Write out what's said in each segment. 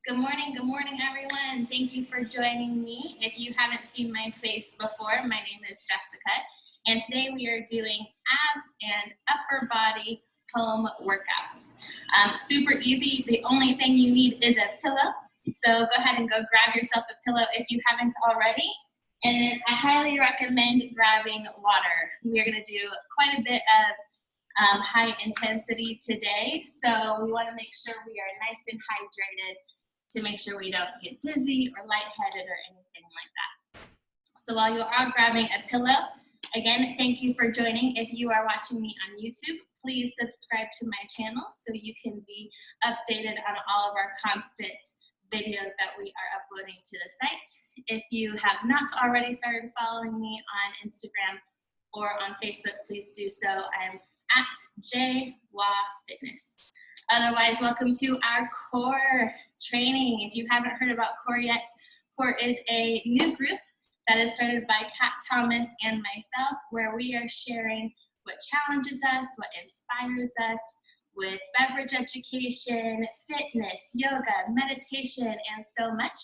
Good morning, everyone. Thank you for joining me. If you haven't seen my face before, my name is Jessica, and today we are doing abs and upper body home workouts. Super easy. The only thing you need is a pillow. So go ahead and go grab yourself a pillow if you haven't already. And then I highly recommend grabbing water. We are going to do quite a bit of high intensity today, so we want to make sure we are nice and hydrated to make sure we don't get dizzy or lightheaded or anything like that. So while you are grabbing a pillow, again, thank you for joining. If you are watching me on YouTube, please subscribe to my channel so you can be updated on all of our constant videos that we are uploading to the site. If you have not already started following me on Instagram or on Facebook, please do so. I'm at JWaugh Fitness. Otherwise, welcome to our C.O.R.E training. If you haven't heard about C.O.R.E yet, C.O.R.E is a new group that is started by Kat Thomas and myself, where we are sharing what challenges us, what inspires us with beverage education, fitness, yoga, meditation, and so much.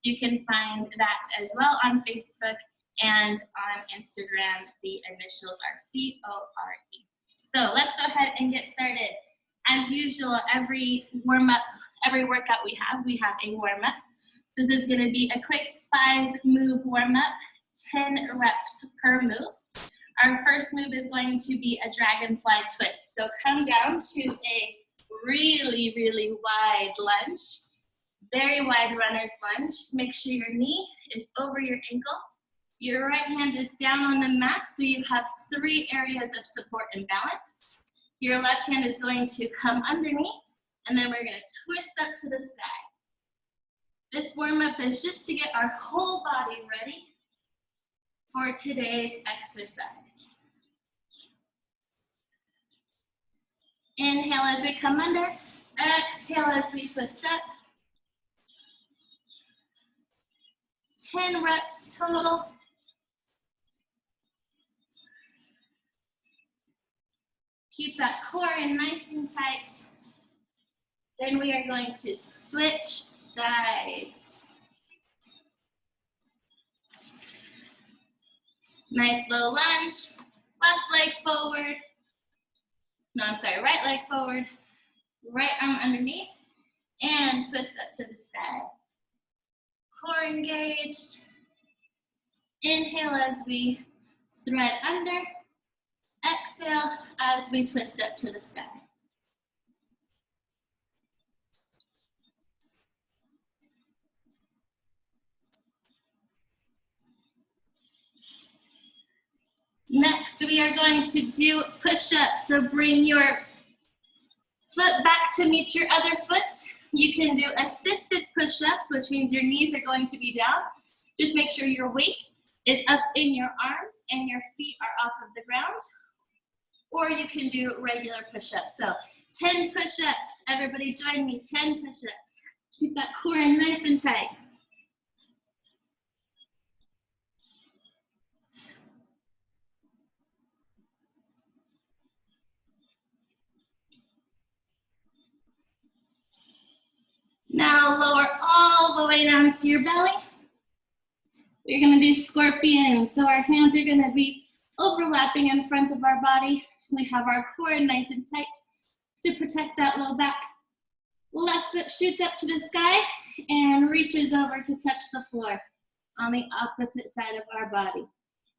You can find that as well on Facebook and on Instagram. The initials are C.O.R.E. So let's go ahead and get started. As usual, every workout we have a warm-up. This is going to be a quick 5-move warm-up, 10 reps per move. Our first move is going to be a dragonfly twist. So come down to a really, really wide lunge, very wide runner's lunge. Make sure your knee is over your ankle. Your right hand is down on the mat, so you have 3 areas of support and balance. Your left hand is going to come underneath, and then we're going to twist up to the sky. This warm-up is just to get our whole body ready for today's exercise. Inhale as we come under, exhale as we twist up. 10 reps total. Keep that core in nice and tight. Then we are going to switch sides. Nice low lunge, left leg forward. No, I'm sorry, right leg forward, right arm underneath, and twist up to the sky. Core engaged. Inhale as we thread under. Exhale as we twist up to the sky. Next, we are going to do push-ups. So bring your foot back to meet your other foot. You can do assisted push-ups, which means your knees are going to be down. Just make sure your weight is up in your arms and your feet are off of the ground. Or you can do regular push-ups. So 10 push-ups. Everybody join me, 10 push-ups. Keep that core in nice and tight. Now lower all the way down to your belly. We're gonna do scorpion. So our hands are gonna be overlapping in front of our body. We have our core nice and tight to protect that low back. Left foot shoots up to the sky and reaches over to touch the floor on the opposite side of our body.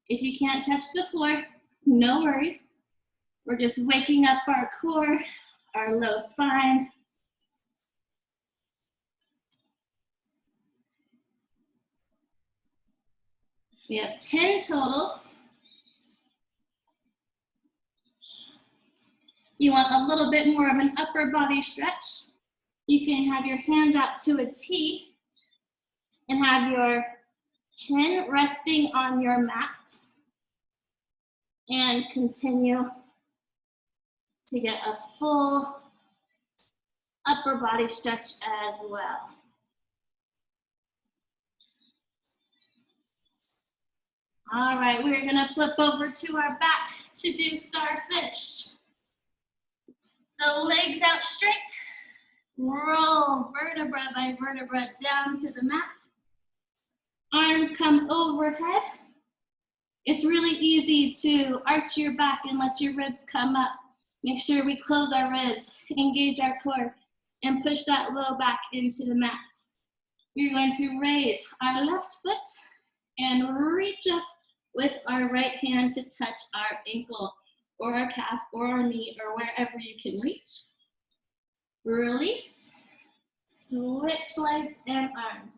If you can't touch the floor, no worries. We're just waking up our core, our low spine. We have 10 total. You want a little bit more of an upper body stretch. You can have your hands out to a T and have your chin resting on your mat and continue to get a full upper body stretch as well. All right, we're gonna flip over to our back to do starfish. So legs out straight, Roll vertebra by vertebra down to the mat. Arms come overhead. It's really easy to arch your back and let your ribs come up. Make sure we close our ribs, engage our core, and push that low back into the mat. We're going to raise our left foot and reach up with our right hand to touch our ankle or our calf or our knee or wherever you can reach. Release, switch legs and arms.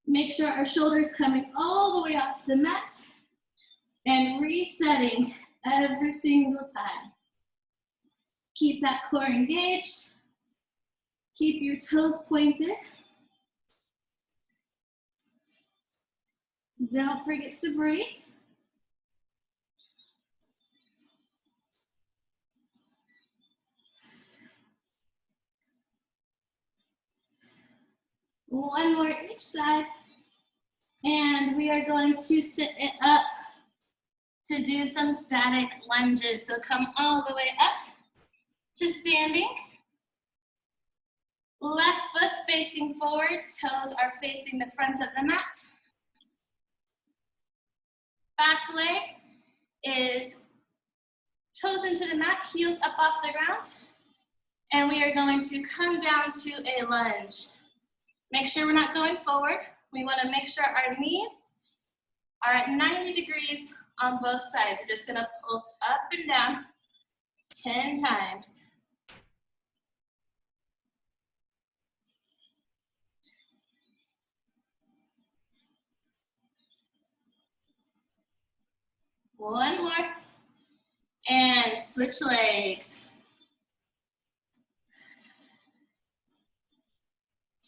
Make sure our shoulders coming all the way off the mat and resetting every single time. Keep that core engaged. Keep your toes pointed. Don't forget to breathe. One more each side. And we are going to sit it up to do some static lunges. So come all the way up to standing. Left foot facing forward, toes are facing the front of the mat. Back leg is toes into the mat, heels up off the ground. And we are going to come down to a lunge. Make sure we're not going forward. We want to make sure our knees are at 90 degrees on both sides. We're just going to pulse up and down 10 times. One more. And switch legs.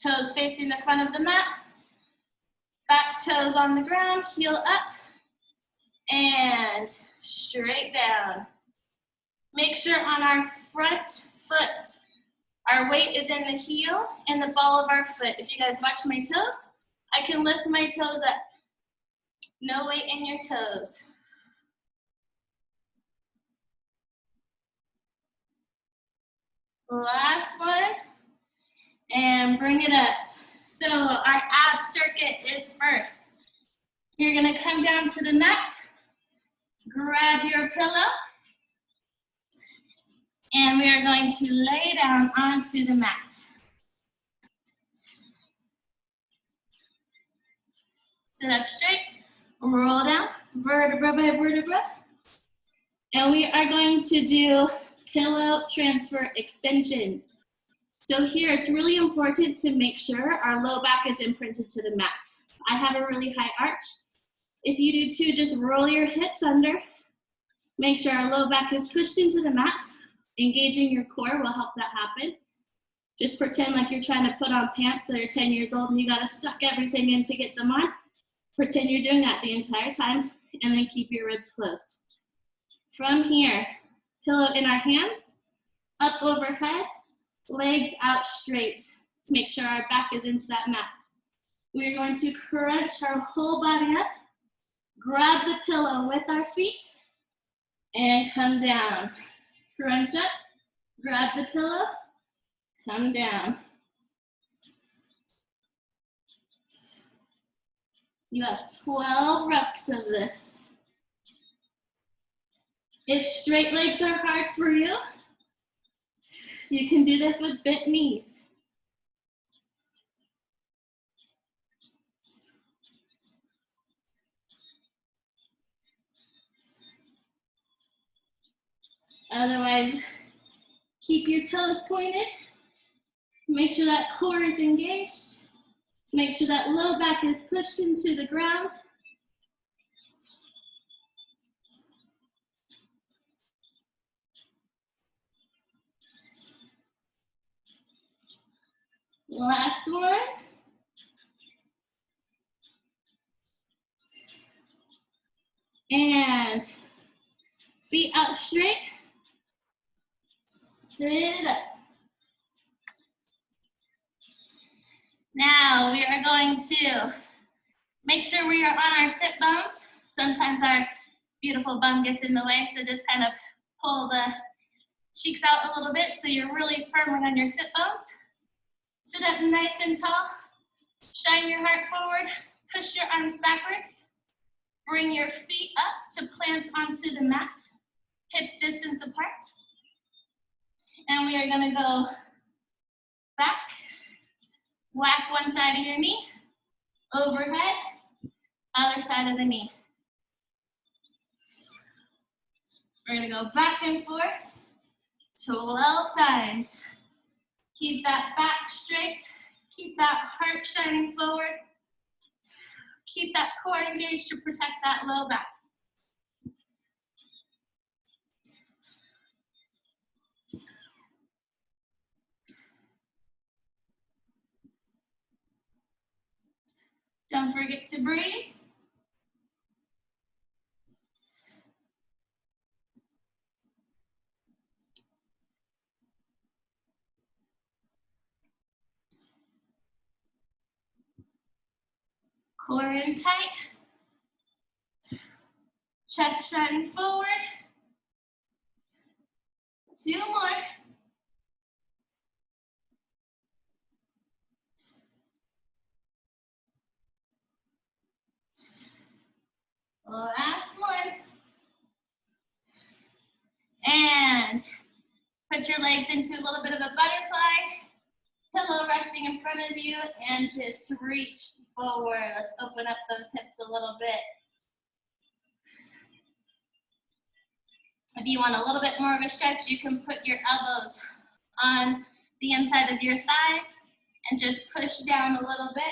Toes facing the front of the mat. Back toes on the ground, heel up. And straight down. Make sure on our front foot, our weight is in the heel and the ball of our foot. If you guys watch my toes, I can lift my toes up. No weight in your toes. Last one, and bring it up. So our ab circuit is first. You're gonna come down to the mat, grab your pillow, and we are going to lay down onto the mat. Sit up straight, roll down, vertebra by vertebra. And we are going to do pillow transfer extensions. So here, it's really important to make sure our low back is imprinted to the mat. I have a really high arch. If you do too, just roll your hips under. Make sure our low back is pushed into the mat. Engaging your core will help that happen. Just pretend like you're trying to put on pants that are 10 years old and you gotta suck everything in to get them on. Pretend you're doing that the entire time, and then keep your ribs closed. From here, pillow in our hands, up overhead, legs out straight. Make sure our back is into that mat. We're going to crunch our whole body up, grab the pillow with our feet, and come down. Crunch up, grab the pillow, come down. You have 12 reps of this. If straight legs are hard for you, you can do this with bent knees. Otherwise, keep your toes pointed. Make sure that core is engaged. Make sure that low back is pushed into the ground. Last one. And feet out straight. Sit up. Now we are going to make sure we are on our sit bones. Sometimes our beautiful bum gets in the way, so just kind of pull the cheeks out a little bit so you're really firm on your sit bones. Sit up nice and tall. Shine your heart forward. Push your arms backwards. Bring your feet up to plant onto the mat, hip distance apart. And we are gonna go back, whack one side of your knee, overhead, other side of the knee. We're gonna go back and forth 12 times. Keep that back straight, keep that heart shining forward. Keep that core engaged to protect that low back. Don't forget to breathe. Core in tight. Chest shining forward. 2 more. Last one. And put your legs into a little bit of a butterfly. Pillow resting in front of you and just reach forward. Let's open up those hips a little bit. If you want a little bit more of a stretch, you can put your elbows on the inside of your thighs and just push down a little bit.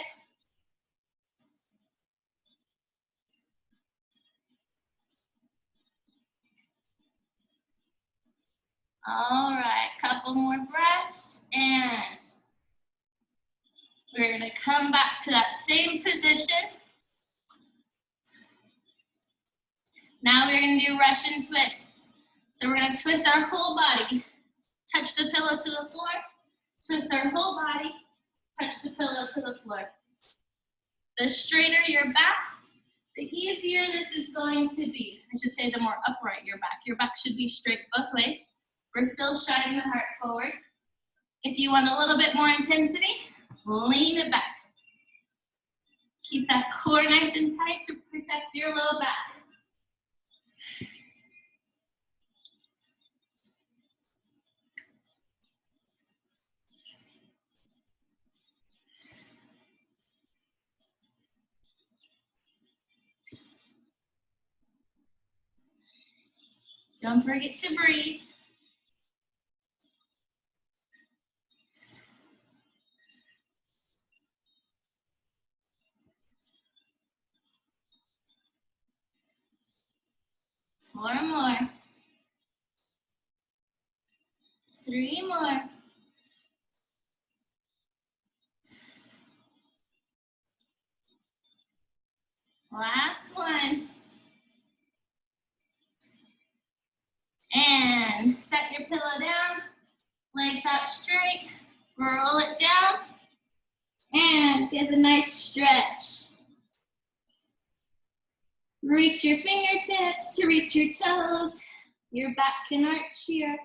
All right, couple more breaths, and we're gonna come back to that same position. Now we're gonna do Russian twists. So we're gonna twist our whole body. Touch the pillow to the floor, twist our whole body, touch the pillow to the floor. The straighter your back, the easier this is going to be. I should say the more upright your back. Your back should be straight both ways. We're still shining the heart forward. If you want a little bit more intensity, lean it back. Keep that core nice and tight to protect your low back. Don't forget to breathe. Four more. 3 more. Last one. And set your pillow down, legs out straight, roll it down, and give a nice stretch. Reach your fingertips, reach your toes, your back can arch here,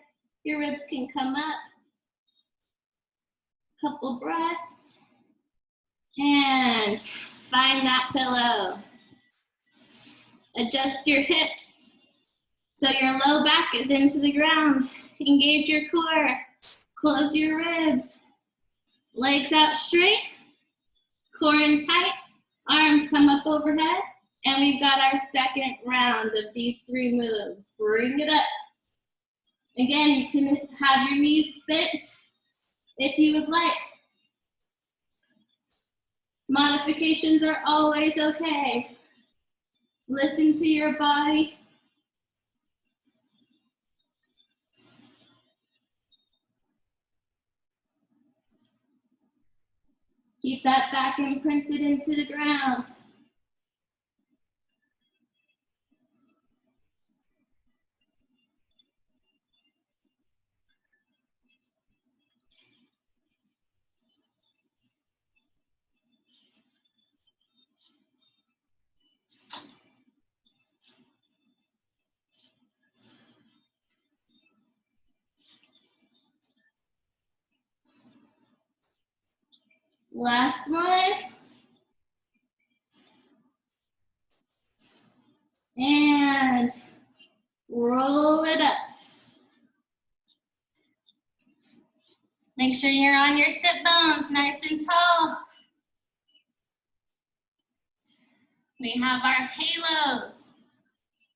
your ribs can come up. Couple breaths, and find that pillow. Adjust your hips so your low back is into the ground. Engage your core, close your ribs. Legs out straight, core in tight, arms come up overhead, and we've got our second round of these 3 moves. Bring it up. Again, you can have your knees bent if you would like. Modifications are always okay. Listen to your body. Keep that back imprinted into the ground. Last one. And roll it up. Make sure you're on your sit bones, nice and tall. We have our halos.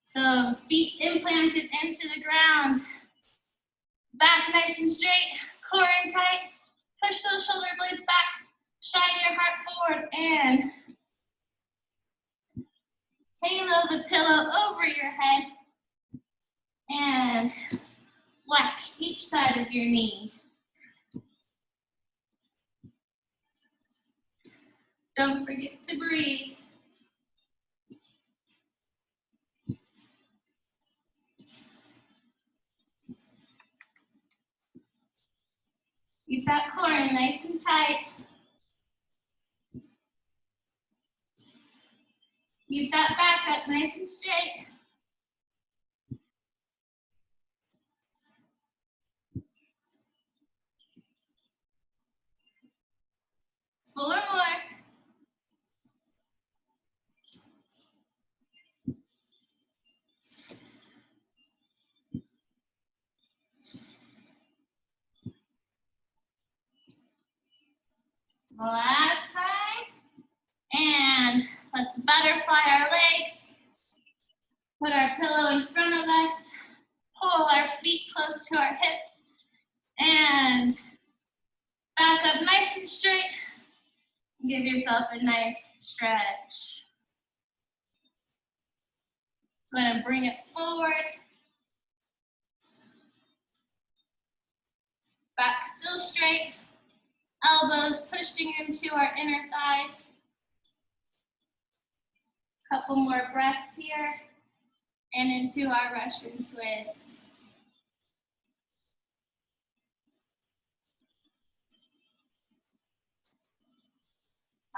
So feet implanted into the ground. Back nice and straight, core in tight. Push those shoulder blades back. Shine your heart forward and halo the pillow over your head. And whack each side of your knee. Don't forget to breathe. Keep that core in nice and tight. Keep that back up nice and straight. Four more. Last time. And let's butterfly our legs. Put our pillow in front of us. Pull our feet close to our hips. And back up nice and straight. Give yourself a nice stretch. I'm going to bring it forward. Back still straight. Elbows pushing into our inner thighs. Couple more breaths here. And into our Russian twists.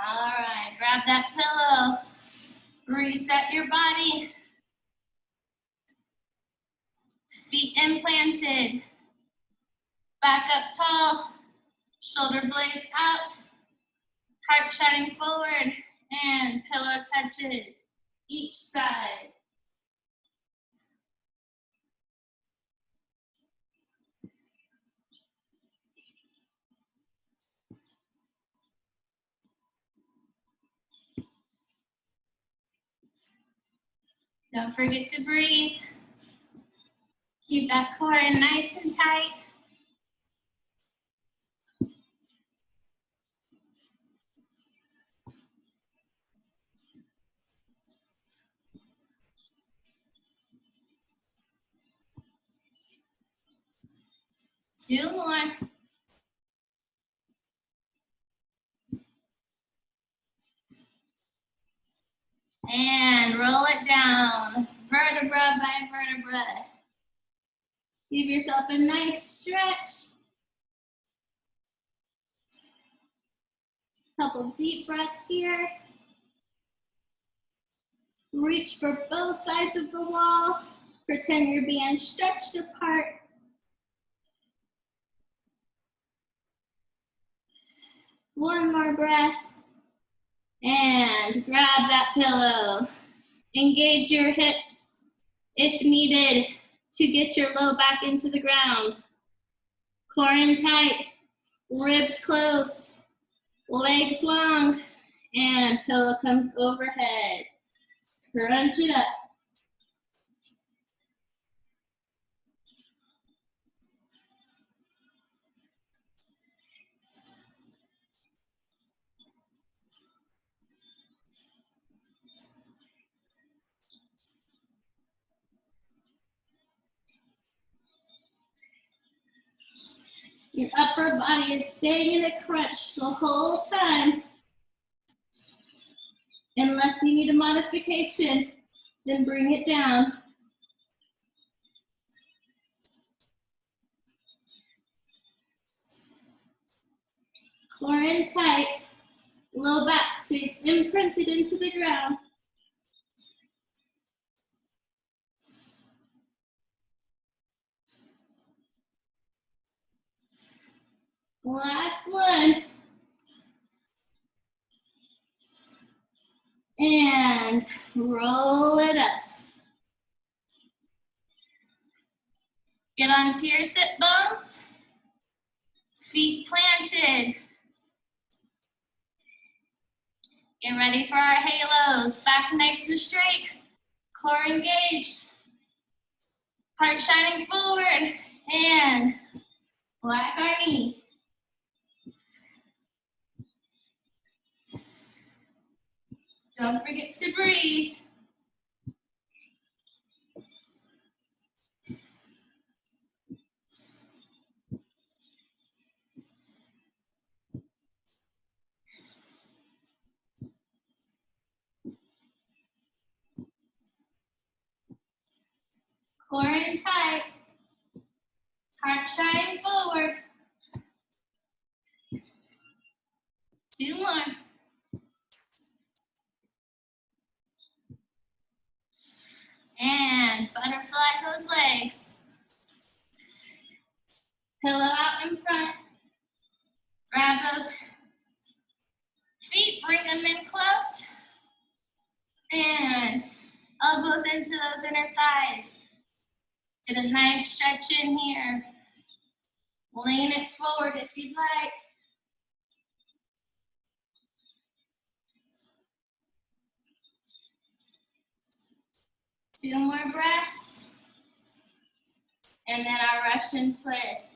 All right, grab that pillow. Reset your body. Feet implanted. Back up tall. Shoulder blades out. Heart shining forward. And pillow touches each side. Don't forget to breathe. Keep that core in nice and tight. Two more. And roll it down, vertebra by vertebra. Give yourself a nice stretch. Couple deep breaths here. Reach for both sides of the wall. Pretend you're being stretched apart. One more breath. And grab that pillow. Engage your hips if needed to get your low back into the ground. Core in tight, ribs closed, legs long, and pillow comes overhead. Crunch it up. Your upper body is staying in a crunch the whole time. Unless you need a modification, then bring it down. Core in tight, low back stays imprinted into the ground. Last one. and roll it up. Get onto your sit bones. Feet planted. Get ready for our halos. Back nice and straight. Core engaged. Heart shining forward. And black our knee. Don't forget to breathe. Core in tight. Heart shining forward. 2 more. And butterfly those legs. Pillow out in front. Grab those feet, bring them in close. And elbows into those inner thighs. Get a nice stretch in here. Lean it forward if you'd like. Two more breaths. And then our Russian twists.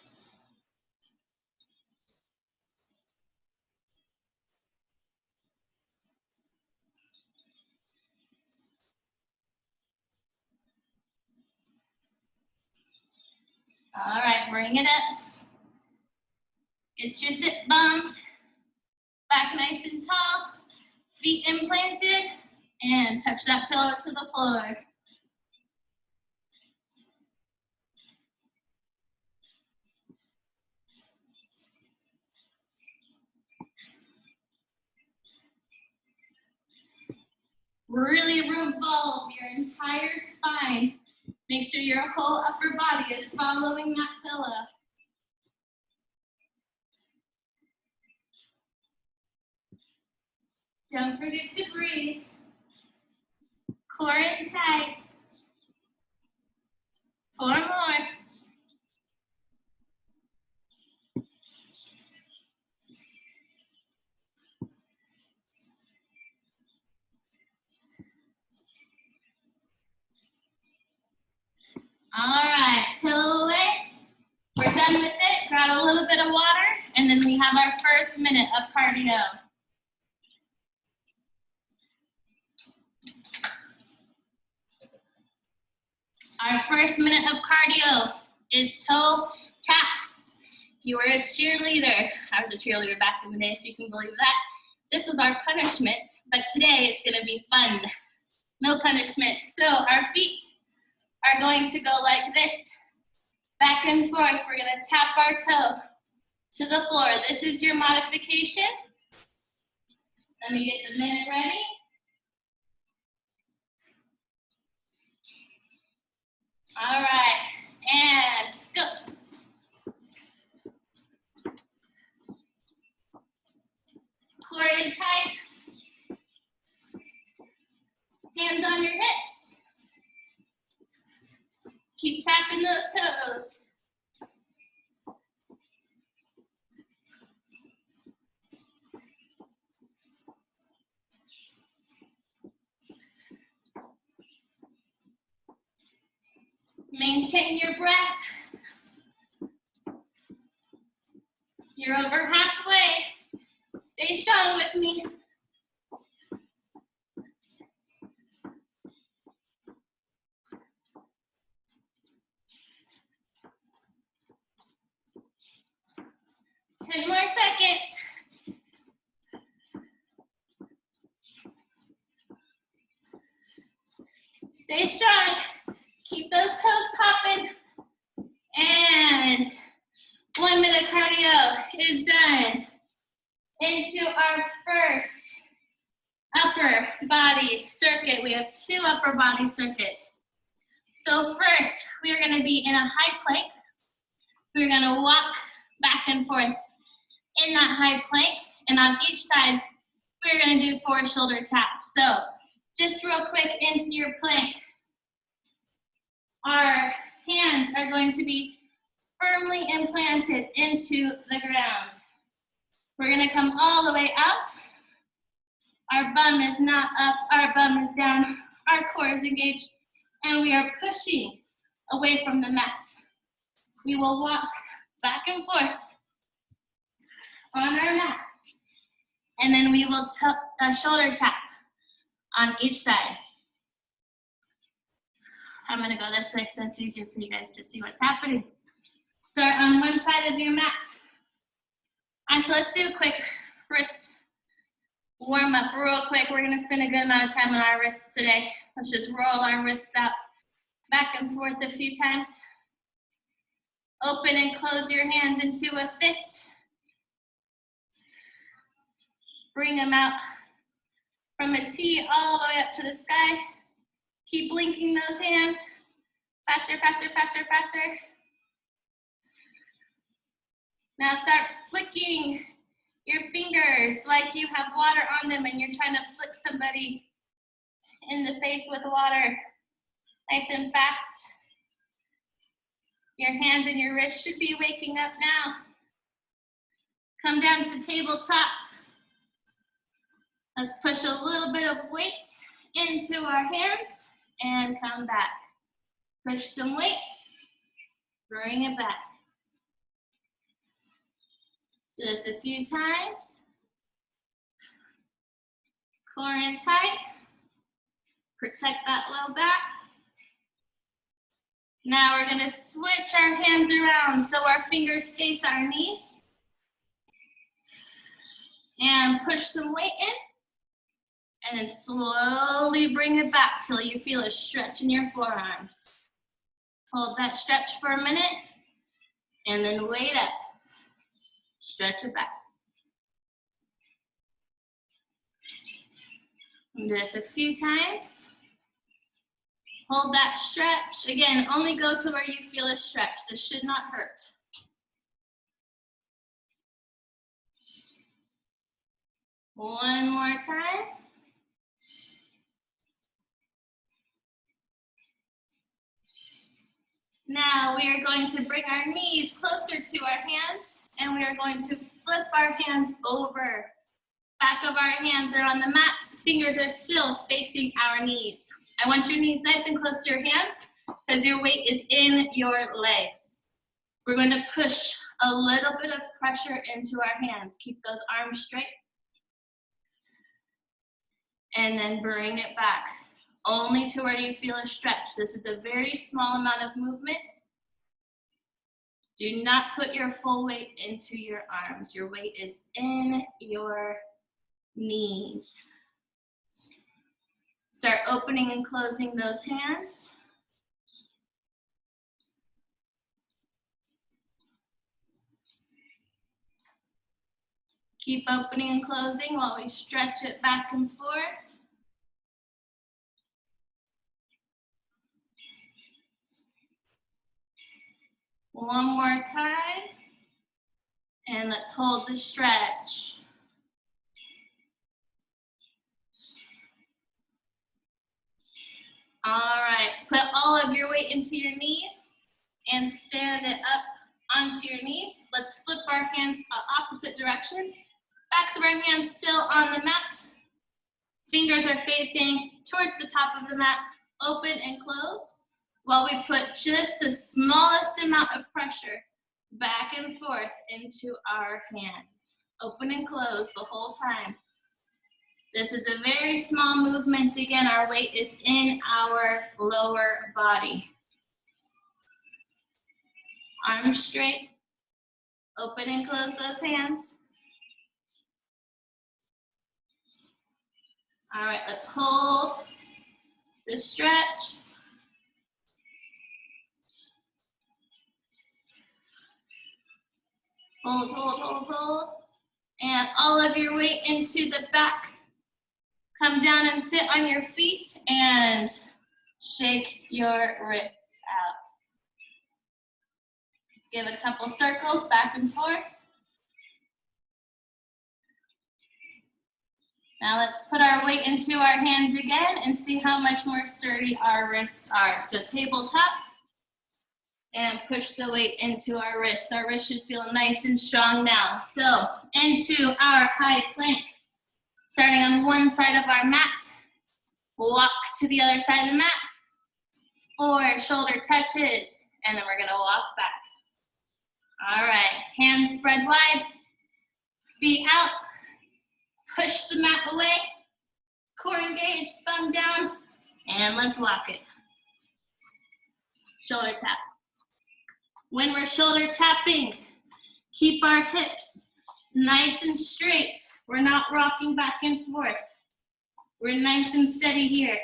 All right, bring it up. Get your sit bones back nice and tall. Feet implanted. And touch that pillow to the floor. Really revolve your entire spine. Make sure your whole upper body is following that pillow. Don't forget to breathe. Core in tight. 4 more. All right, pillow away. We're done with it. Grab a little bit of water, and then we have our first minute of cardio. Our first minute of cardio is toe taps. If you were a cheerleader, I was a cheerleader back in the day, if you can believe that. This was our punishment, but today it's gonna be fun. No punishment. So our feet are going to go like this, back and forth. We're gonna tap our toe to the floor. This is your modification. Let me get the minute ready. All right, and go. Core in tight. Hands on your hips. Keep tapping those toes. Maintain your breath. You're over halfway. Stay strong with me. Ten more seconds. Stay strong. Keep those toes popping. And 1 minute cardio is done. Into our first upper body circuit. We have 2 upper body circuits. So first, we are going to be in a high plank. We're going to walk back and forth in that high plank. And on each side, we're going to do 4 shoulder taps. So Just real quick into your plank. Our hands are going to be firmly implanted into the ground. We're gonna come all the way out. Our bum is not up, our bum is down, our core is engaged, and we are pushing away from the mat. We will walk back and forth on our mat, and then we will shoulder tap on each side. I'm gonna go this way so it's easier for you guys to see what's happening. Start on one side of your mat. Actually, let's do a quick wrist warm up real quick. We're gonna spend a good amount of time on our wrists today. Let's just roll our wrists out back and forth a few times. Open and close your hands into a fist. Bring them out from a T all the way up to the sky. Keep blinking those hands. Faster, faster, faster, faster. Now start flicking your fingers like you have water on them and you're trying to flick somebody in the face with water. Nice and fast. Your hands and your wrists should be waking up now. Come down to tabletop. Let's push a little bit of weight into our hands and come back. Push some weight, bring it back. Do this a few times. Core in tight. Protect that low back. Now we're gonna switch our hands around so our fingers face our knees. And push some weight in. And then slowly bring it back till you feel a stretch in your forearms. Hold that stretch for a minute. And then weight up. Stretch it back. Do this a few times. Hold that stretch. Again, only go to where you feel a stretch. This should not hurt. One more time. Now we are going to bring our knees closer to our hands and we are going to flip our hands over. Back of our hands are on the mat. Fingers are still facing our knees. I want your knees nice and close to your hands because your weight is in your legs. We're going to push a little bit of pressure into our hands. Keep those arms straight. And then bring it back. Only to where you feel a stretch. This is a very small amount of movement. Do not put your full weight into your arms. Your weight is in your knees. Start opening and closing those hands. Keep opening and closing while we stretch it back and forth. One more time. And let's hold the stretch. All right, put all of your weight into your knees and stand it up onto your knees. Let's flip our hands opposite direction. Backs of our hands still on the mat. Fingers are facing towards the top of the mat. Open and close while we put just the smallest amount of pressure back and forth into our hands. Open and close the whole time. This is a very small movement. Again, our weight is in our lower body. Arms straight. Open and close those hands. All right, let's hold the stretch. Hold, hold, hold, hold. And all of your weight into the back. Come down and sit on your feet and shake your wrists out. Let's give a couple circles back and forth. Now let's put our weight into our hands again and see how much more sturdy our wrists are. So tabletop, and push the weight into our wrists. Our wrists should feel nice and strong now. So into our high plank, starting on one side of our mat. Walk to the other side of the mat. 4 shoulder touches, and then we're gonna walk back. All right, hands spread wide, feet out. Push the mat away, core engaged, thumb down, and let's walk it. Shoulder tap. When we're shoulder tapping, keep our hips nice and straight. We're not rocking back and forth. We're nice and steady here.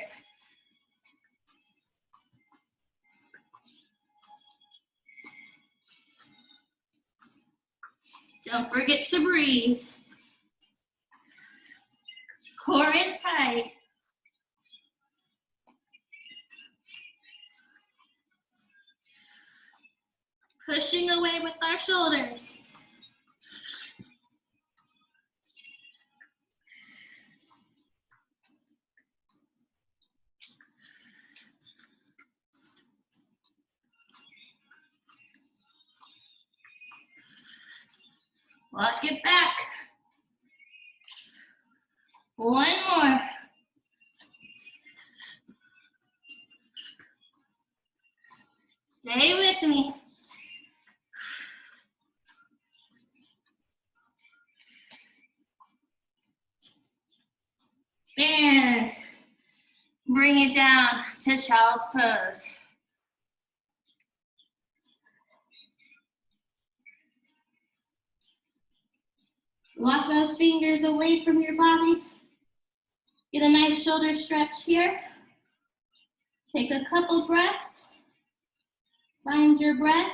Don't forget to breathe. Core in tight. Pushing away with our shoulders. Walk it back. One more. Stay with me. And bring it down to child's pose. Walk those fingers away from your body. Get a nice shoulder stretch here. Take a couple breaths. Find your breath.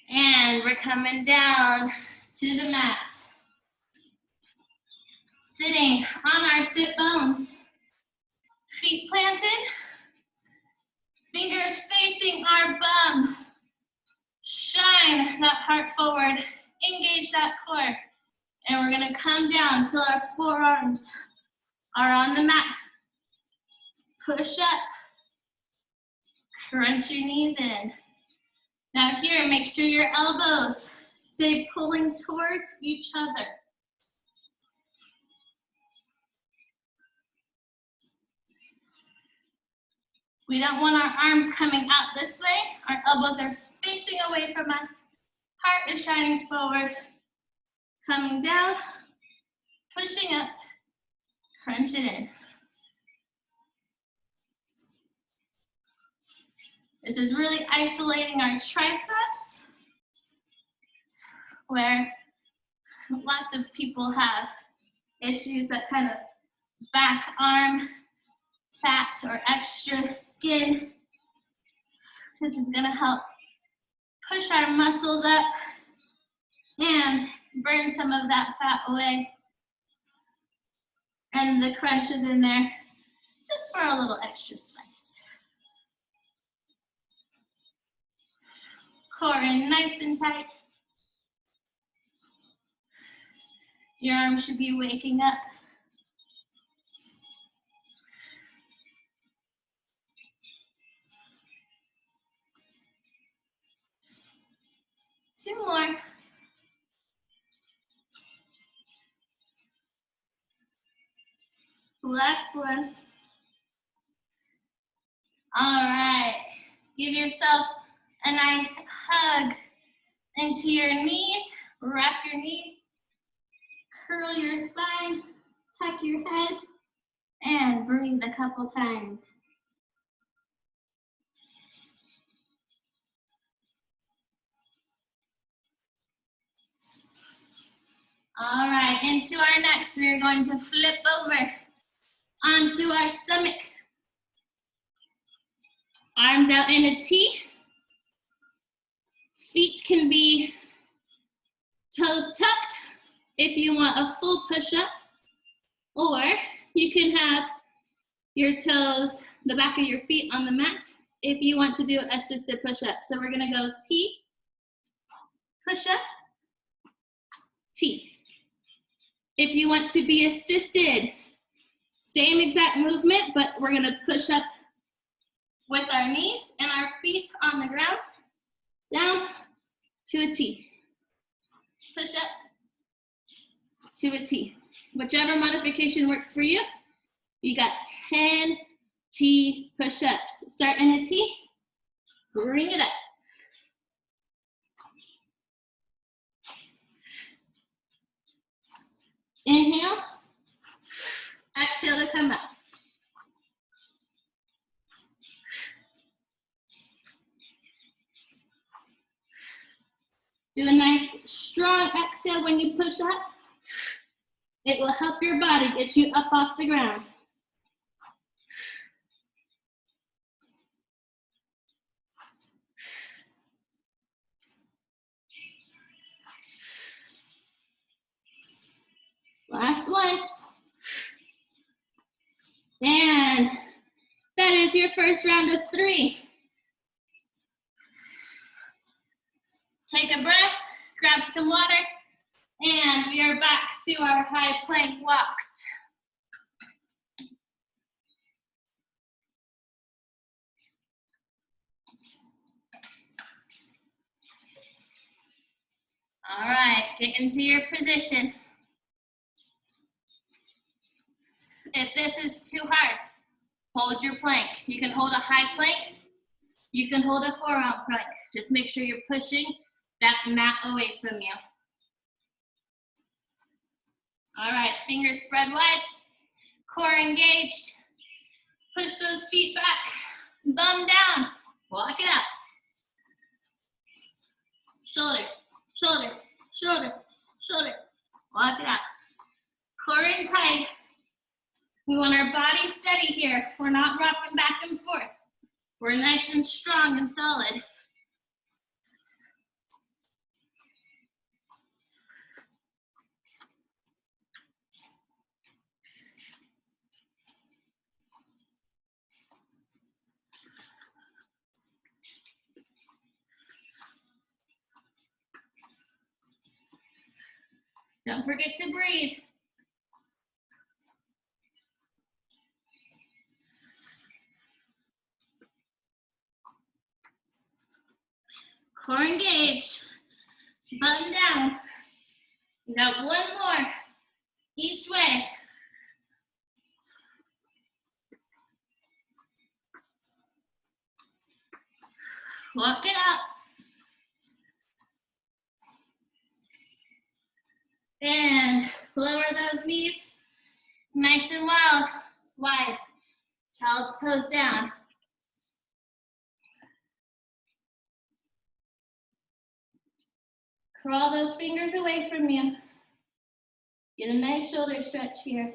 And we're coming down to the mat. Sitting on our sit bones. Feet planted. Fingers facing our bum. Shine that heart forward. Engage that core. And we're gonna come down till our forearms are on the mat. Push up. Crunch your knees in. Now here, make sure your elbows stay pulling towards each other. We don't want our arms coming out this way. Our elbows are facing away from us. Heart is shining forward. Coming down, pushing up, crunch it in. This is really isolating our triceps, where lots of people have issues that kind of back arm fat or extra skin. This is gonna help push our muscles up and burn some of that fat away. And the crunch is in there just for a little extra spice. Core in nice and tight. Your arms should be waking up. Two more. Last one. All right. Give yourself a nice hug into your knees. Wrap your knees. Curl your spine. Tuck your head. And breathe a couple times. All right, into our next, we are going to flip over onto our stomach. Arms out in a T. Feet can be toes tucked if you want a full push-up, or you can have your toes, the back of your feet on the mat, if you want to do assisted push-up. So we're gonna go T, push-up, T. If you want to be assisted, same exact movement, but we're gonna push up with our knees and our feet on the ground, down to a T. Push up to a T. Whichever modification works for you. You got 10 T push-ups. Start in a T, bring it up. Inhale, exhale to come up. Do a nice strong exhale when you push up. It will help your body get you up off the ground. Last one. And that is your first round of 3. Take a breath, grab some water, and we are back to our high plank walks. All right, get into your position. If this is too hard, hold your plank. You can hold a high plank. You can hold a forearm plank. Just make sure you're pushing that mat away from you. All right, fingers spread wide, core engaged. Push those feet back, bum down, walk it out. Shoulder, shoulder, shoulder, shoulder, walk it out. Core in tight. We want our body steady here. We're not rocking back and forth. We're nice and strong and solid. Don't forget to breathe. Core engaged. Button down. We got one more each way. Walk it up. And lower those knees nice and wide. Child's pose down. Crawl those fingers away from you. Get a nice shoulder stretch here.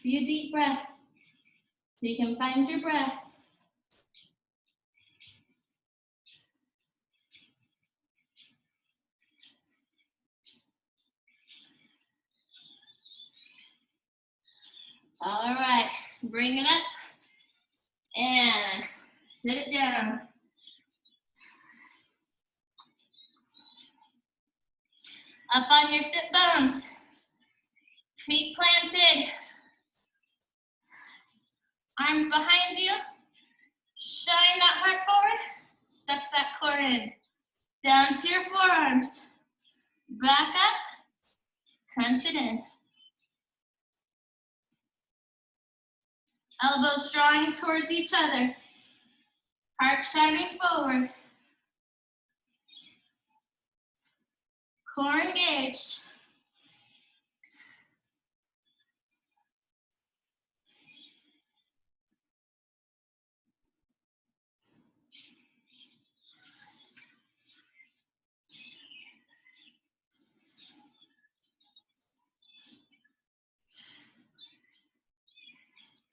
Few deep breaths so you can find your breath. All right, bring it up and sit it down. Up on your sit bones, feet planted, arms behind you, shine that heart forward, suck that core in, down to your forearms, back up, crunch it in. Elbows drawing towards each other, heart shining forward, core engaged.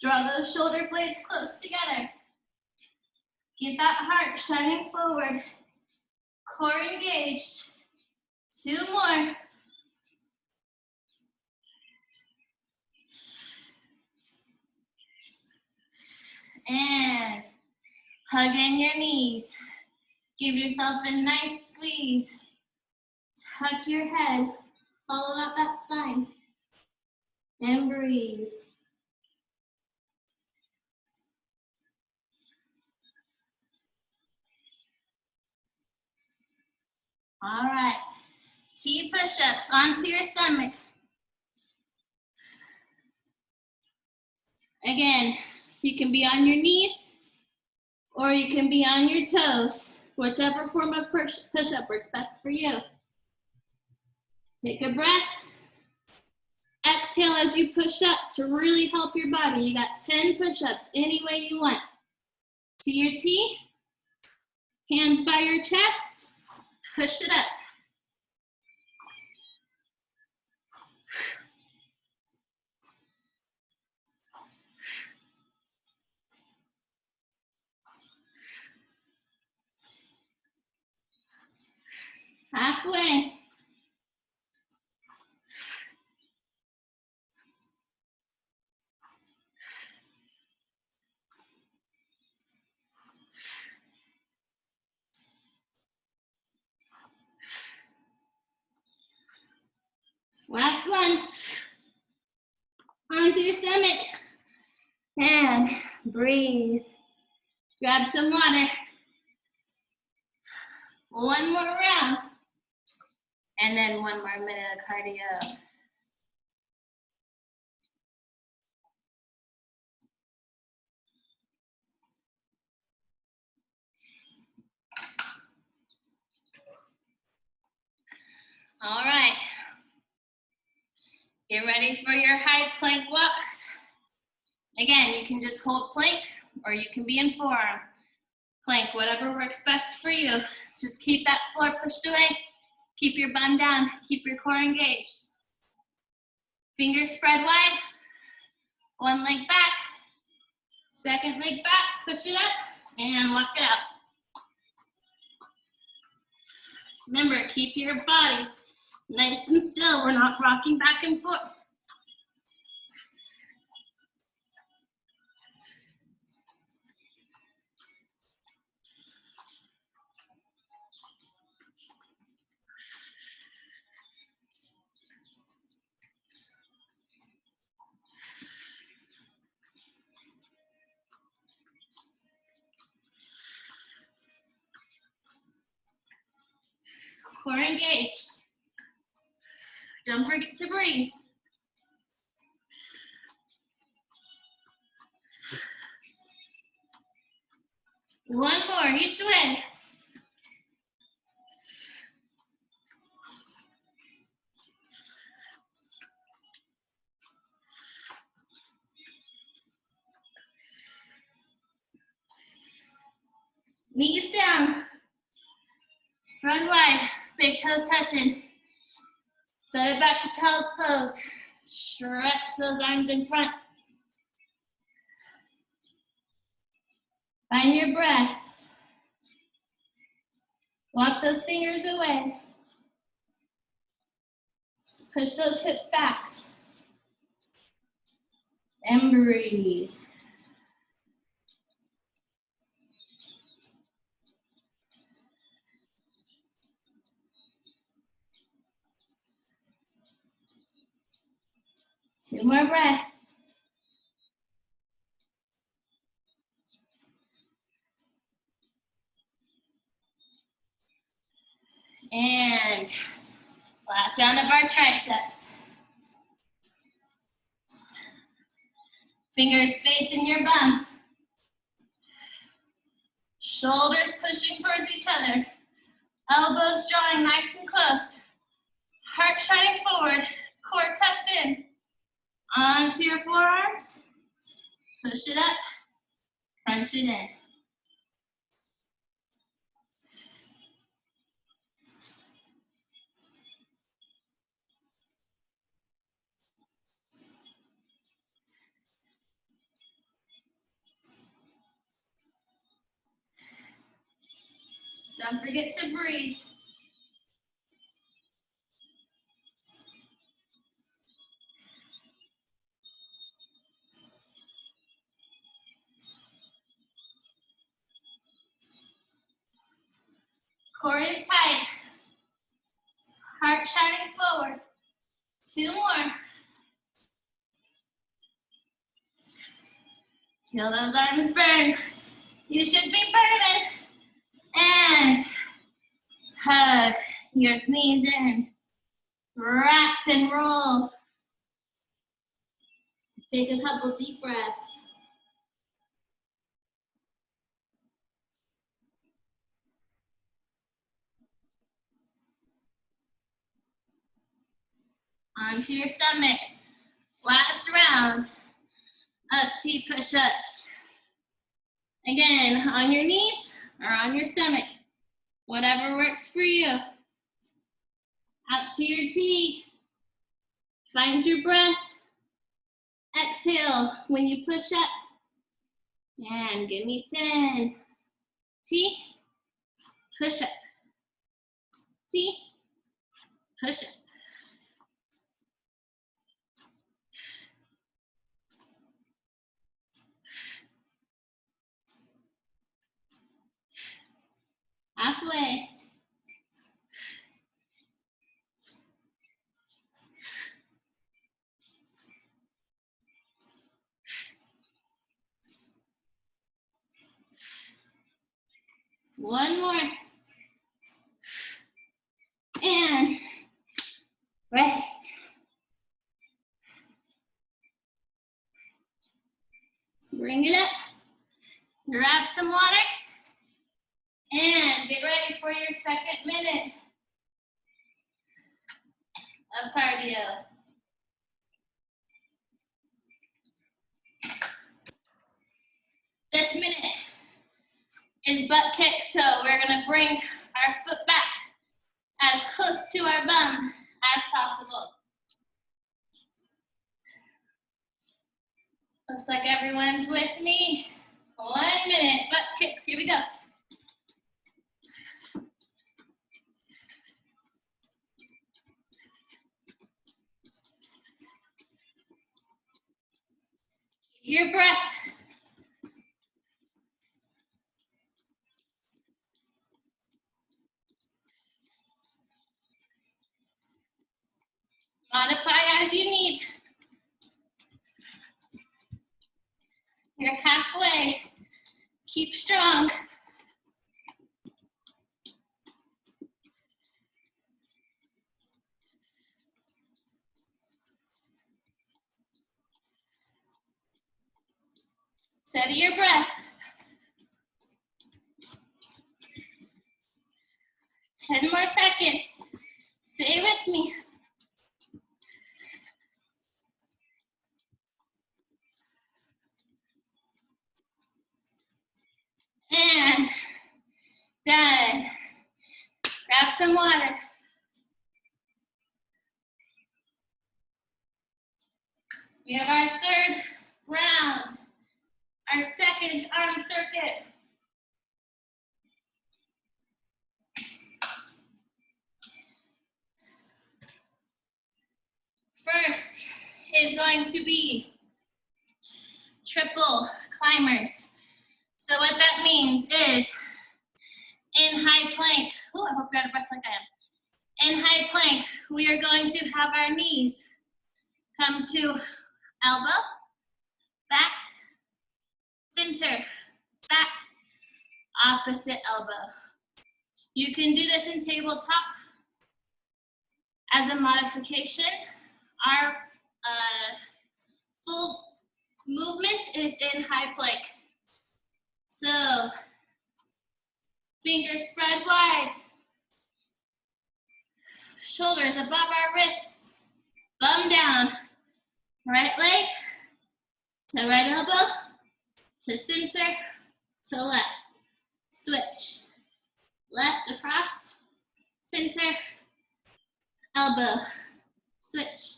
Draw those shoulder blades close together. Get that heart shining forward. Core engaged. 2 more. Hug in your knees. Give yourself a nice squeeze. Tuck your head. Follow out that spine. And breathe. All right. T push-ups onto your stomach. Again, you can be on your knees or you can be on your toes. Whichever form of push-up works best for you. Take a breath. Exhale as you push up to really help your body. You got 10 push-ups any way you want. To your T, hands by your chest, push it up. Halfway. Last one. Onto your stomach. And breathe. Grab some water. One more round. And then one more minute of cardio. All right. Get ready for your high plank walks. Again, you can just hold plank or you can be in forearm plank, whatever works best for you. Just keep that floor pushed away. Keep your bum down. Keep your core engaged. Fingers spread wide. One leg back. Second leg back. Push it up and walk it out. Remember, keep your body nice and still. We're not rocking back and forth. Core engaged. Don't forget to breathe. One more each way. Knees down. Spread wide. Big toes touching. Set it back to child's pose. Stretch those arms in front. Find your breath. Walk those fingers away. Push those hips back. And breathe. Two more breaths. And last round of our triceps. Fingers facing your bum. Shoulders pushing towards each other. Elbows drawing nice and close. Heart shining forward. Core tucked in. Onto your forearms. Push it up. Crunch it in. Don't forget to breathe. Core it tight. Heart shining forward. 2 more. Feel those arms burn. You should be burning. And hug your knees in. Wrap and roll. Take a couple deep breaths. Onto your stomach. Last round. Up T push-ups. Again, on your knees or on your stomach. Whatever works for you. Out to your T. Find your breath. Exhale when you push up. And give me 10. T, push up. T, push up. Halfway. One more. And rest. Bring it up. Grab some water. And get ready for your second minute of cardio. This minute is butt kicks, so we're gonna bring our foot back as close to our bum as possible. Looks like everyone's with me. 1 minute, butt kicks, here we go. Keep your breath. Modify as you need. You're halfway. Keep strong. Steady your breath. 10 more seconds. Stay with me. And done. Grab some water. We have our third round, our second arm circuit. First is going to be triple climbers. So what that means is in high plank, oh, I hope you're out of breath like I am. In high plank, we are going to have our knees come to elbow, back, center, back, opposite elbow. You can do this in tabletop as a modification. Our full movement is in high plank. So, fingers spread wide. Shoulders above our wrists. Bum down. Right leg to right elbow, to center, to left. Switch. Left across, center, elbow, switch.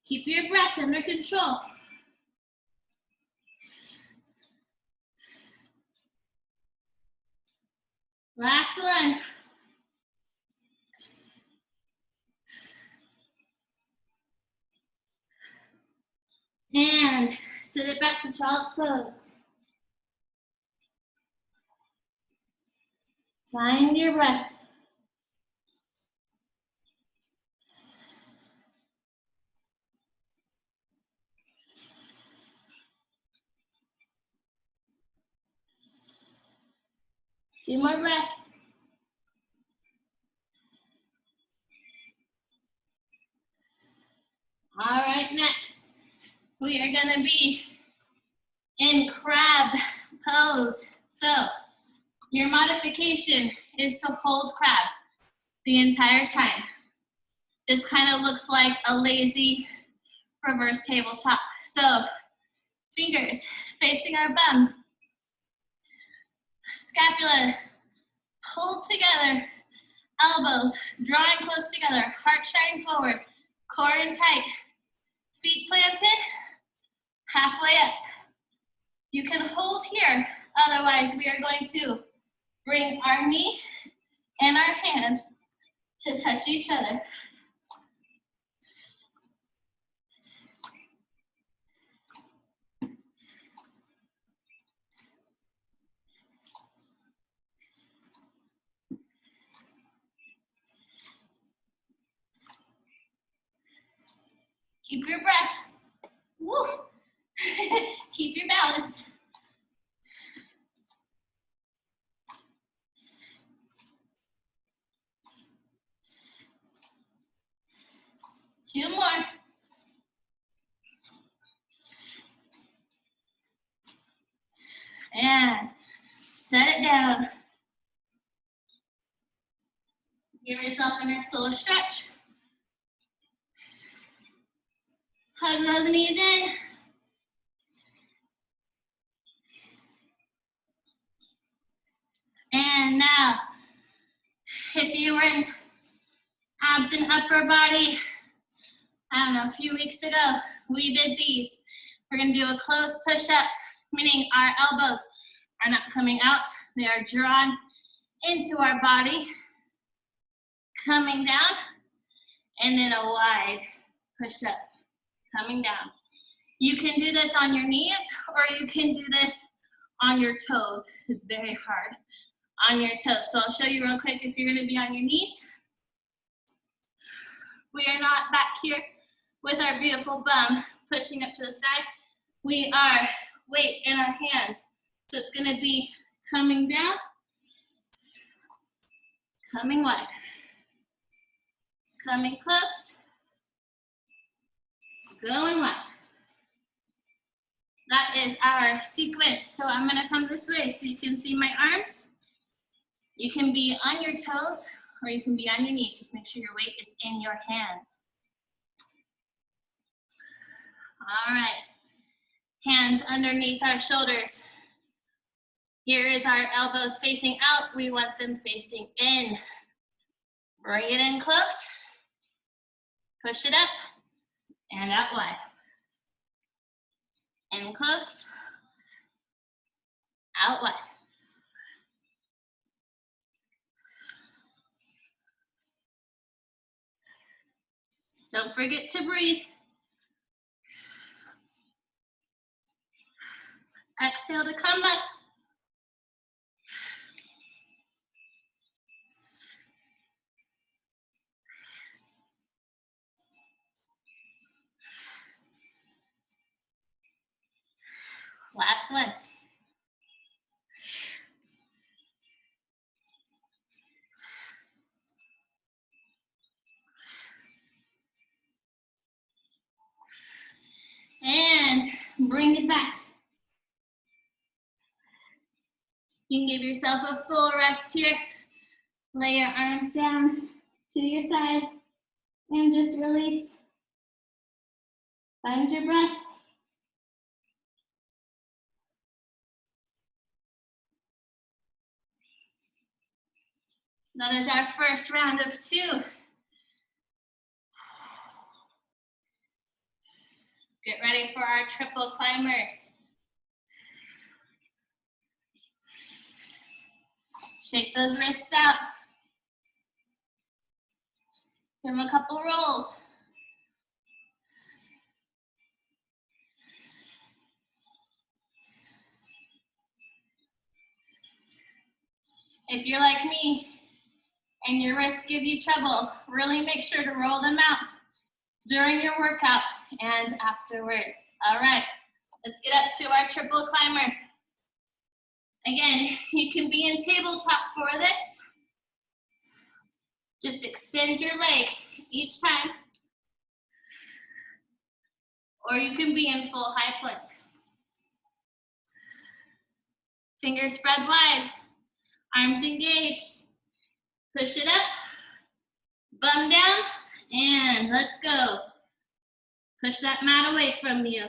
Keep your breath under control. Last one. And sit it back to child's pose. Find your breath. Two more breaths. All right, next, we are gonna be in crab pose. So your modification is to hold crab the entire time. This kind of looks like a lazy reverse tabletop. So fingers facing our bum, scapula pulled together, elbows drawing close together, heart shining forward, core in tight, feet planted, halfway up. You can hold here, otherwise we are going to bring our knee and our hand to touch each other. Keep your breath. Woo. Keep your balance. Two more. And set it down. Give yourself a nice little stretch. Hug those knees in. And now, if you were in abs and upper body, I don't know, a few weeks ago, we did these. We're gonna do a closed push-up, meaning our elbows are not coming out. They are drawn into our body, coming down, and then a wide push-up, coming down. You can do this on your knees, or you can do this on your toes. It's very hard on your toes. So I'll show you real quick if you're gonna be on your knees. We are not back here with our beautiful bum pushing up to the side. We are weight in our hands. So it's gonna be coming down, coming wide, coming close, going wide. That is our sequence. So I'm gonna come this way so you can see my arms. You can be on your toes or you can be on your knees. Just make sure your weight is in your hands. All right, hands underneath our shoulders. Here is our elbows facing out. We want them facing in. Bring it in close. Push it up and out wide. In close, out wide. Don't forget to breathe. Exhale to come up. Last one. And bring it back. You can give yourself a full rest here. Lay your arms down to your side and just release. Find your breath. That is our first round of 2. Get ready for our triple climbers. Shake those wrists out. Give them a couple rolls. If you're like me and your wrists give you trouble, really make sure to roll them out during your workout and afterwards. All right, let's get up to our triple climber. Again, you can be in tabletop for this. Just extend your leg each time. Or you can be in full high plank. Fingers spread wide, arms engaged. Push it up, bum down, and let's go. Push that mat away from you.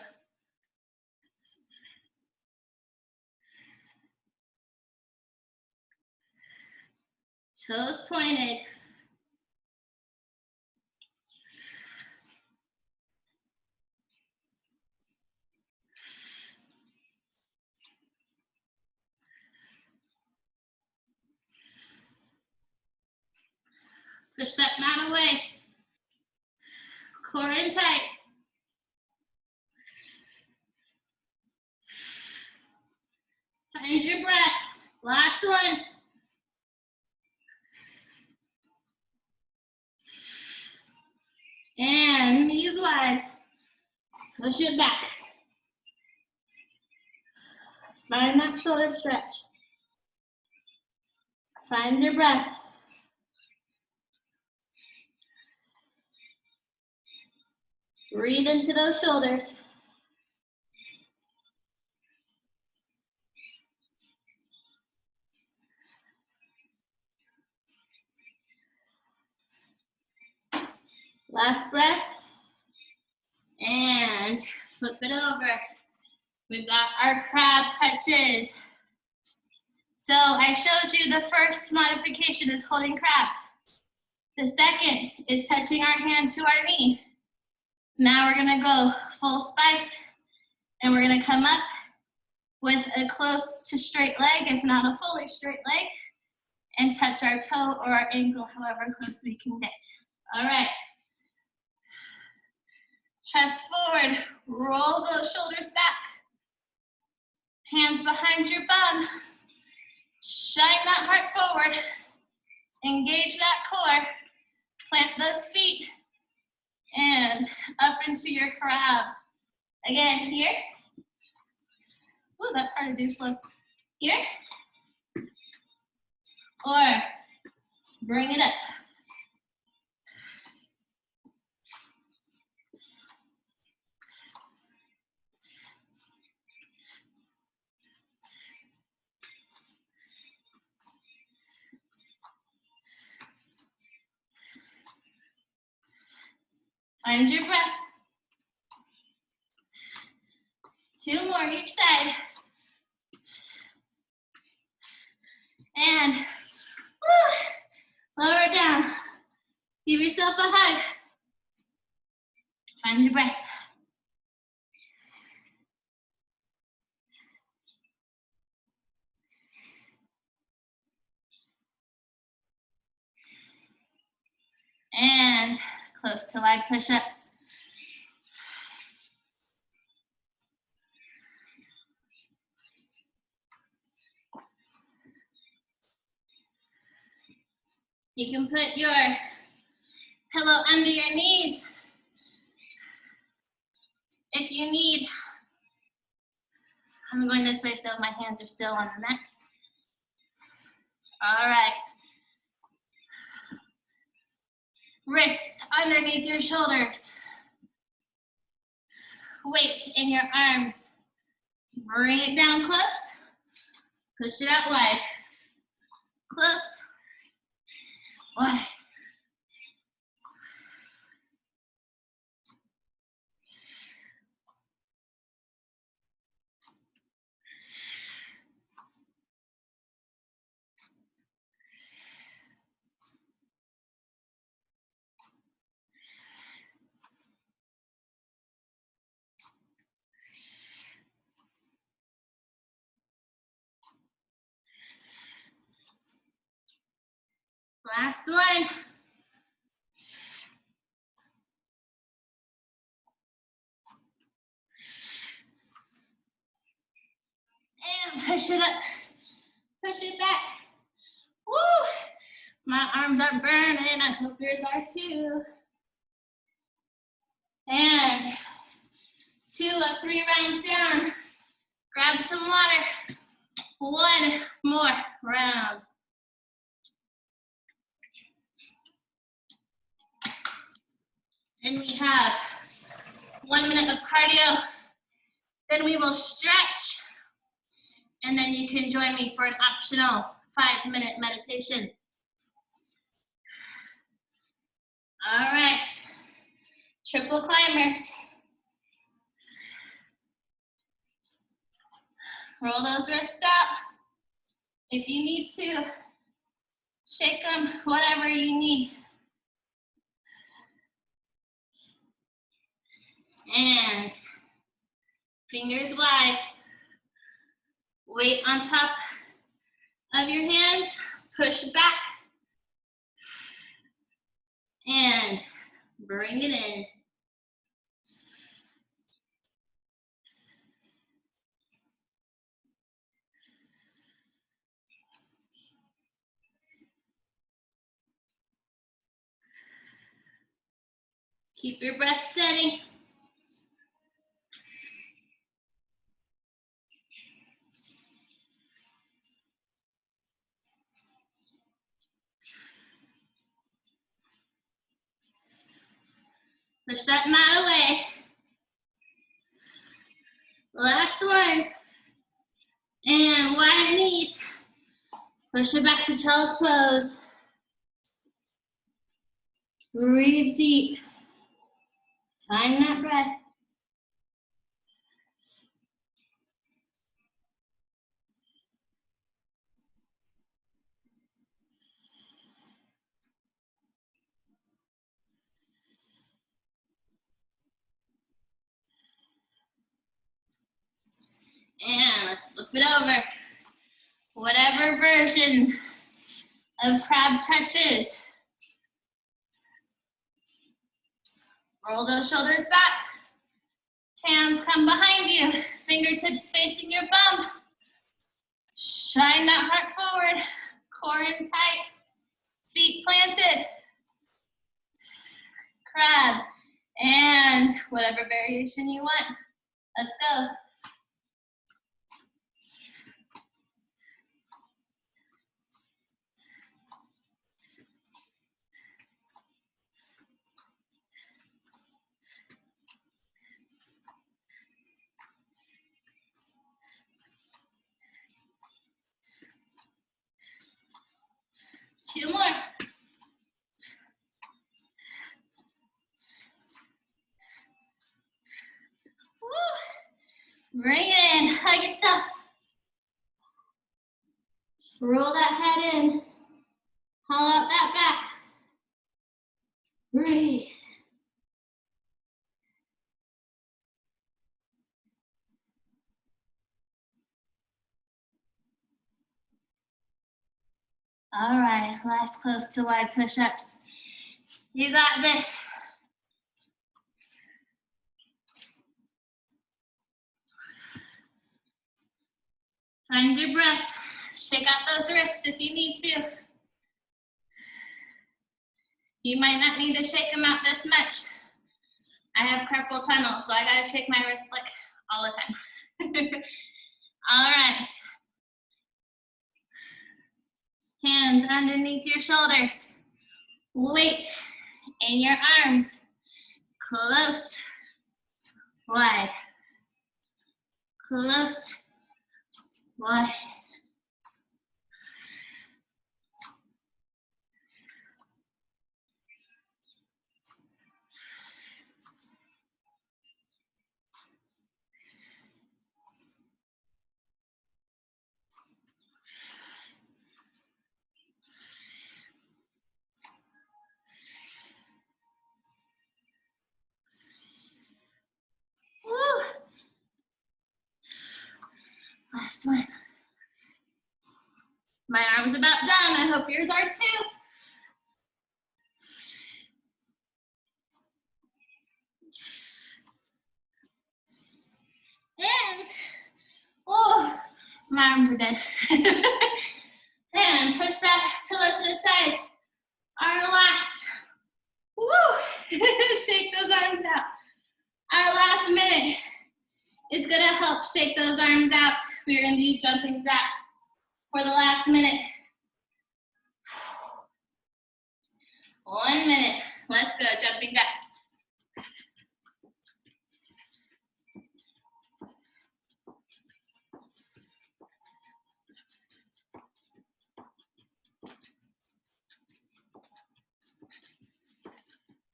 Toes pointed. Push that mat away. Core in tight. Find your breath. Last one. And knees wide. Push it back. Find that shoulder stretch. Find your breath. Breathe into those shoulders. Last breath. And flip it over. We've got our crab touches. So I showed you the first modification is holding crab. The second is touching our hand to our knee. Now we're gonna go full spice and we're gonna come up with a close to straight leg, if not a fully straight leg, and touch our toe or our ankle, however close we can get. All right. Chest forward, roll those shoulders back. Hands behind your bum. Shine that heart forward. Engage that core. Plant those feet. And up into your crab. Again, here. Ooh, that's hard to do slow. Here. Or bring it up. Find your breath. 2 more each side. And lower down. Give yourself a hug. Find your breath. And close to wide push-ups. You can put your pillow under your knees if you need. I'm going this way so my hands are still on the mat. All right. Wrists underneath your shoulders. Weight in your arms. Bring it down close. Push it out wide. Close. Wide. Last one. And push it up, push it back. Woo! My arms are burning, I hope yours are too. And 2 of 3 rounds down. Grab some water. 1 more round. And we have 1 minute of cardio. Then we will stretch. And then you can join me for an optional 5-minute meditation. All right, triple climbers. Roll those wrists up. If you need to, shake them, whatever you need. And fingers wide. Weight on top of your hands, push back. And bring it in. Keep your breath steady. Push that mat away. Last one. And wide knees. Push it back to child's pose. Breathe deep. Find that breath. And let's flip it over. Whatever version of crab touches. Roll those shoulders back. Hands come behind you. Fingertips facing your bum. Shine that heart forward. Core in tight. Feet planted. Crab. And whatever variation you want. Let's go. Two more. Woo. Bring it in. Hug yourself. Roll that head in. Haul out that back. Breathe. All right, last close to wide push-ups. You got this. Find your breath. Shake out those wrists if you need to. You might not need to shake them out this much. I have carpal tunnel, so I gotta shake my wrist like all the time. All right. Hands underneath your shoulders. Weight in your arms. Close, wide. Close, wide. Woo. Last one. My arm's about done. I hope yours are too. My arms are dead. And push that pillow to the side. Our last, woo, shake those arms out. Our last minute is gonna help shake those arms out. We're gonna do jumping jacks for the last minute. 1 minute, let's go, jumping jacks.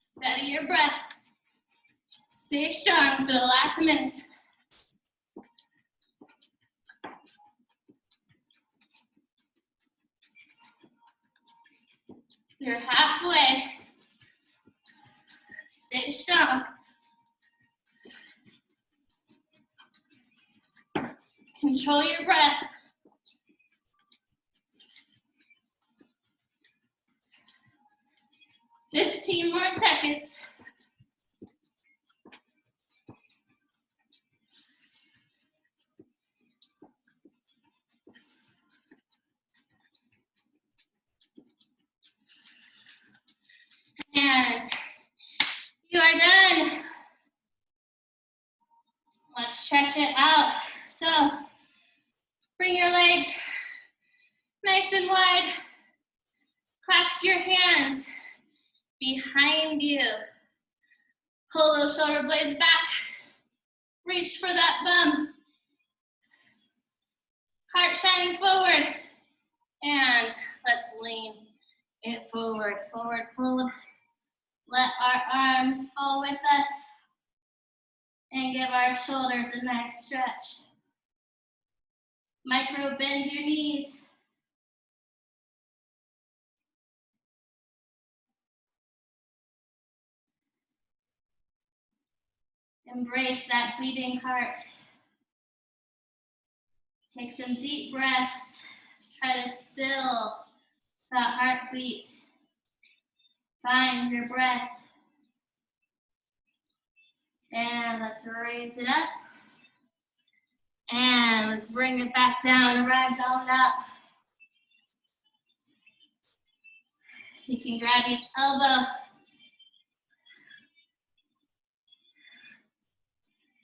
Steady your breath. Stay strong for the last minute. You're halfway. Stay strong. Control your breath. Fifteen more seconds. And you are done. Let's stretch it out. So bring your legs nice and wide. Clasp your hands behind you. Pull those shoulder blades back. Reach for that bum. Heart shining forward. And let's lean it forward, forward, forward. Let our arms fall with us. And give our shoulders a nice stretch. Micro bend your knees. Embrace that beating heart. Take some deep breaths. Try to still that heartbeat. Find your breath. And let's raise it up. And let's bring it back down, ragdoll it up. You can grab each elbow.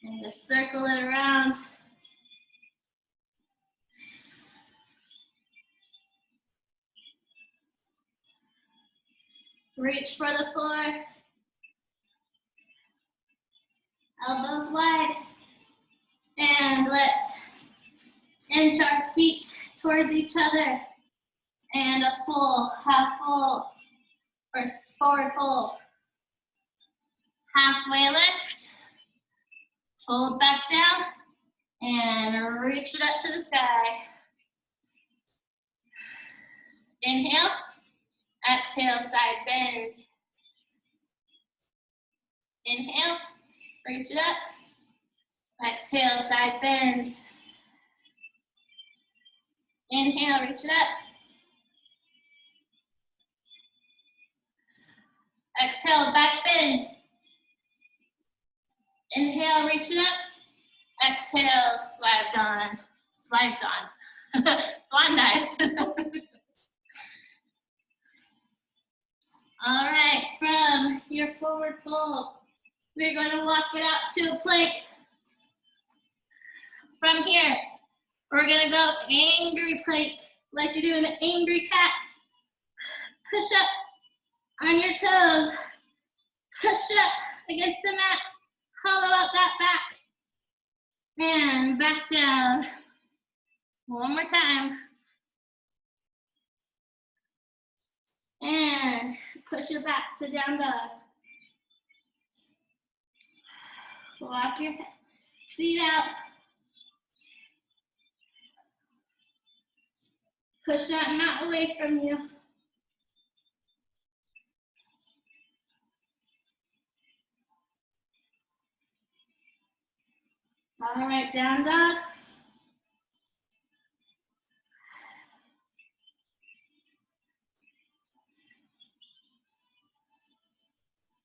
And just circle it around. Reach for the floor. Elbows wide. And let's inch our feet towards each other. And a full, half full, or forward fold. Halfway lift. Fold back down. And reach it up to the sky. Inhale. Exhale, side bend. Inhale. Reach it up. Exhale, side bend. Inhale, reach it up. Exhale, back bend. Inhale, reach it up. Exhale, swiped on. Swiped on. Swan dive. All right, from your forward fold, we're going to walk it out to a plank. From here, we're going to go angry plank, like you're doing an angry cat. Push up on your toes. Push up against the mat. Hollow out that back. And back down. One more time. And push it back to down dog. Walk your feet out. Push that mat away from you. All right, down dog.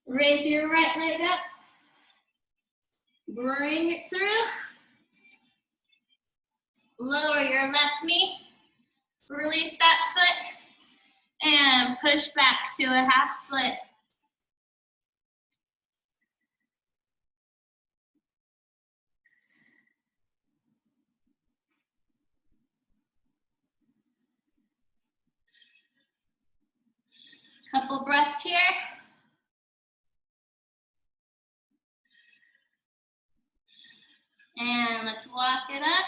Raise your right leg up. Bring it through. lower your left knee, release that foot, and push back to a half split. Couple breaths here. And let's walk it up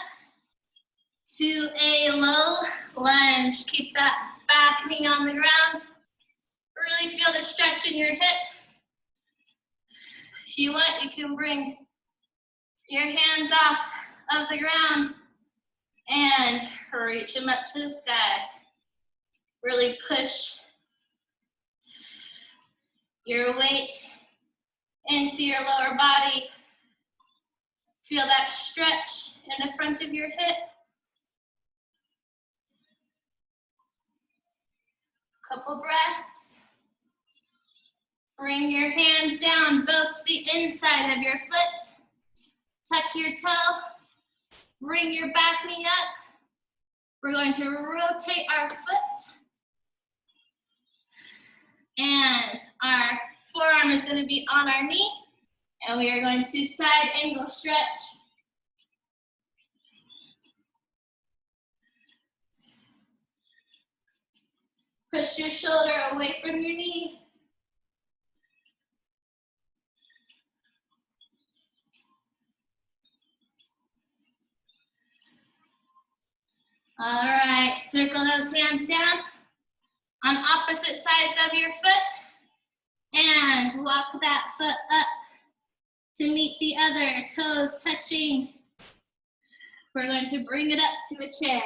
to a low lunge. Keep that back knee on the ground. Really feel the stretch in your hip. If you want, you can bring your hands off of the ground and reach them up to the sky. Really push your weight into your lower body. Feel that stretch in the front of your hip. Couple breaths. Bring your hands down both to the inside of your foot. Tuck your toe. Bring your back knee up. We're going to rotate our foot. And our forearm is going to be on our knee. And we are going to side angle stretch. Push your shoulder away from your knee. All right, circle those hands down on opposite sides of your foot and walk that foot up to meet the other, toes touching. We're going to bring it up to a chair.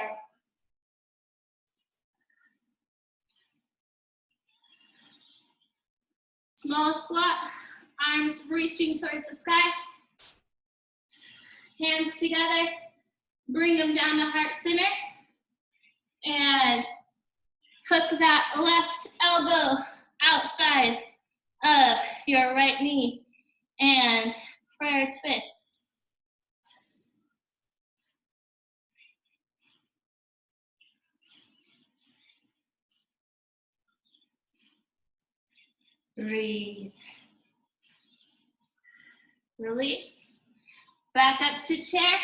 Small squat, arms reaching towards the sky. Hands together, bring them down to heart center. And hook that left elbow outside of your right knee. And prayer twist. Breathe. Release. Back up to chair.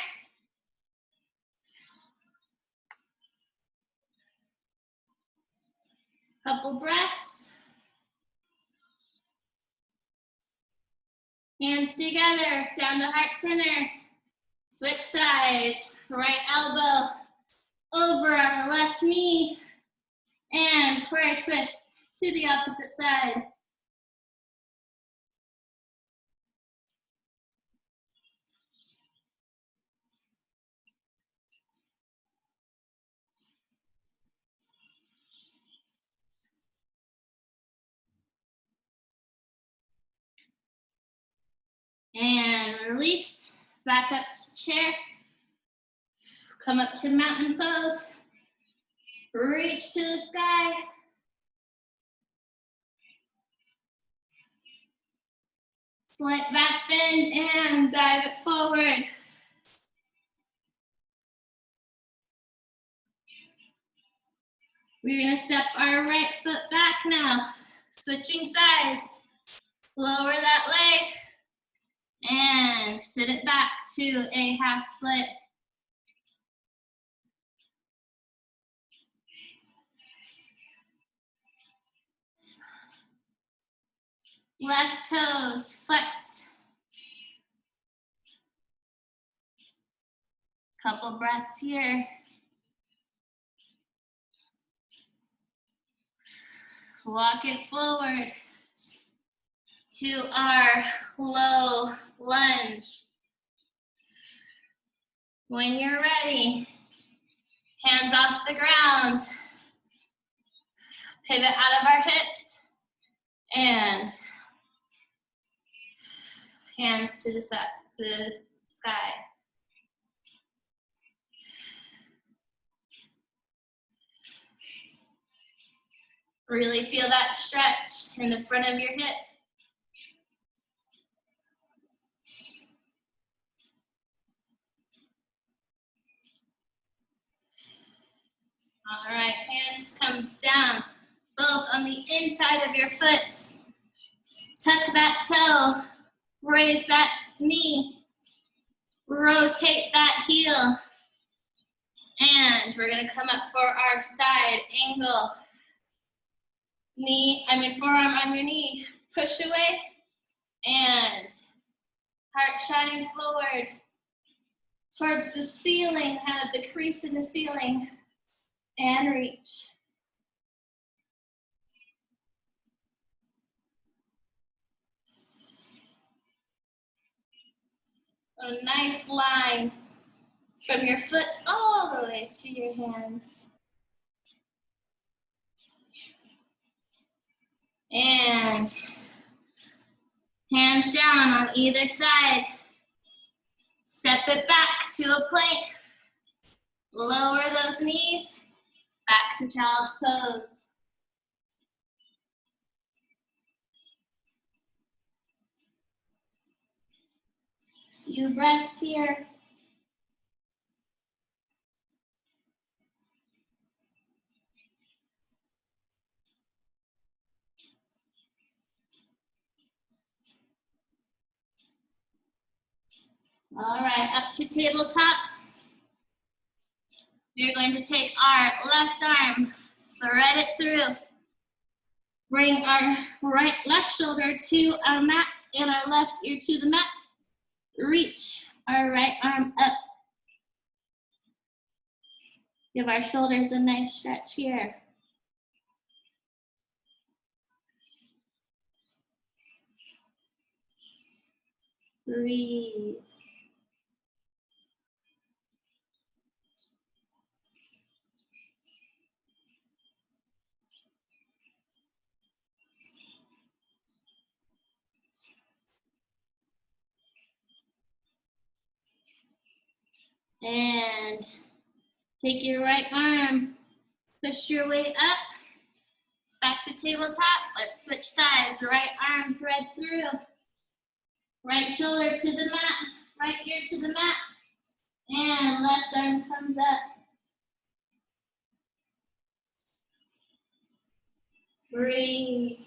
Couple breaths. Hands together, down to heart center. Switch sides. Right elbow over our left knee. And prayer twist to the opposite side. And release, back up to chair. Come up to mountain pose. Reach to the sky. Slight back bend and dive it forward. We're gonna step our right foot back now. Switching sides. Lower that leg. And sit it back to a half split. Left toes flexed. Couple breaths here. Walk it forward to our low lunge. When you're ready, hands off the ground. Pivot out of our hips and hands to the sky. Really feel that stretch in the front of your hip. All right, hands come down, both on the inside of your foot. Tuck that toe, raise that knee, rotate that heel. And we're gonna come up for our side angle. Forearm on your knee, push away, and heart shining forward towards the ceiling, kind of the crease in the ceiling, and reach. A nice line from your foot all the way to your hands. And hands down on either side. Step it back to a plank. Lower those knees, back to child's pose. Few breaths here. All right, up to tabletop. We're going to take our left arm, thread it through. Bring our left shoulder to our mat and our left ear to the mat. Reach our right arm up. Give our shoulders a nice stretch here. Breathe. And take your right arm, push your way up, back to tabletop. Let's switch sides. Right arm thread through. Right shoulder to the mat, right ear to the mat, and left arm comes up. Breathe.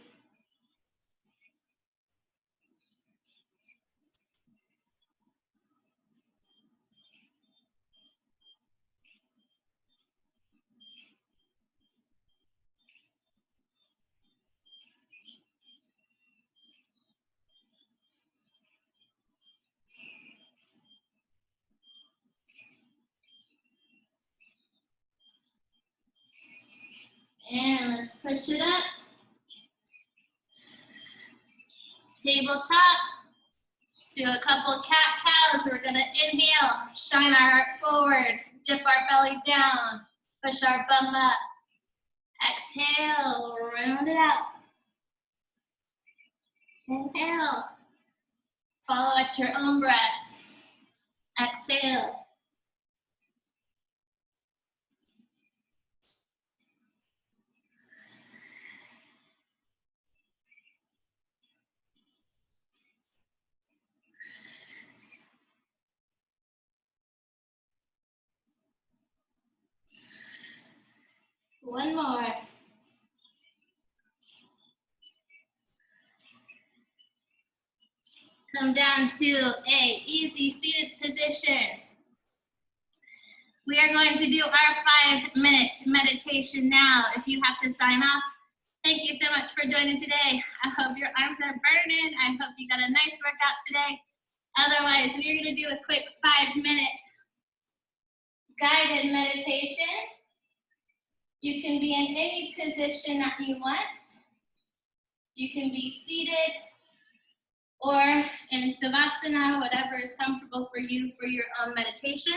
And let's push it up. Tabletop. Let's do a couple cat-cows. We're gonna inhale, shine our heart forward, dip our belly down, push our bum up. Exhale, round it out. Inhale. Follow at your own breath. Exhale. One more. Come down to a easy seated position. We are going to do our 5-minute meditation now. If you have to sign off, thank you so much for joining today. I hope your arms are burning. I hope you got a nice workout today. Otherwise, we're going to do a quick 5-minute guided meditation. You can be in any position that you want. You can be seated or in Savasana, whatever is comfortable for you for your own meditations.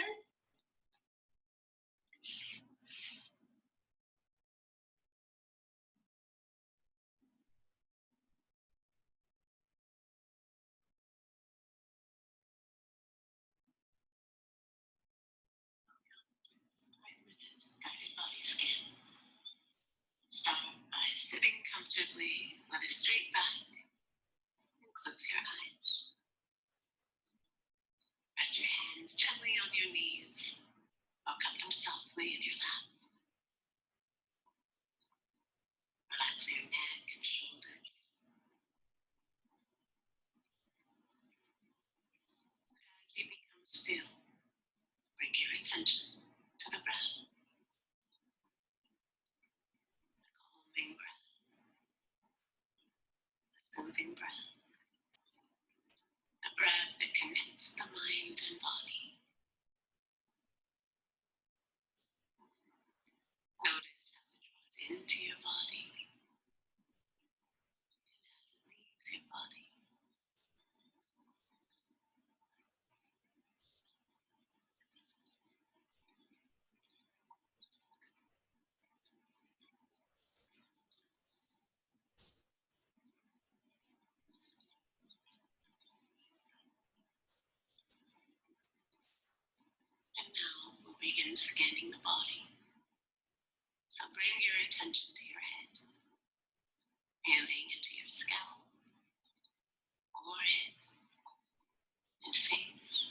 Guided body scan. Start by sitting comfortably with a straight back and close your eyes. Rest your hands gently on your knees or cup them softly in your lap. Relax your neck and shoulders. As you become still, bring your attention to the breath, the calming breath, the soothing breath, a breath that connects the mind and body. Notice how it draws into your body and as it leaves your body. And now we'll begin scanning the body. So bring your attention to your head, feeling into your scalp, forehead, and face.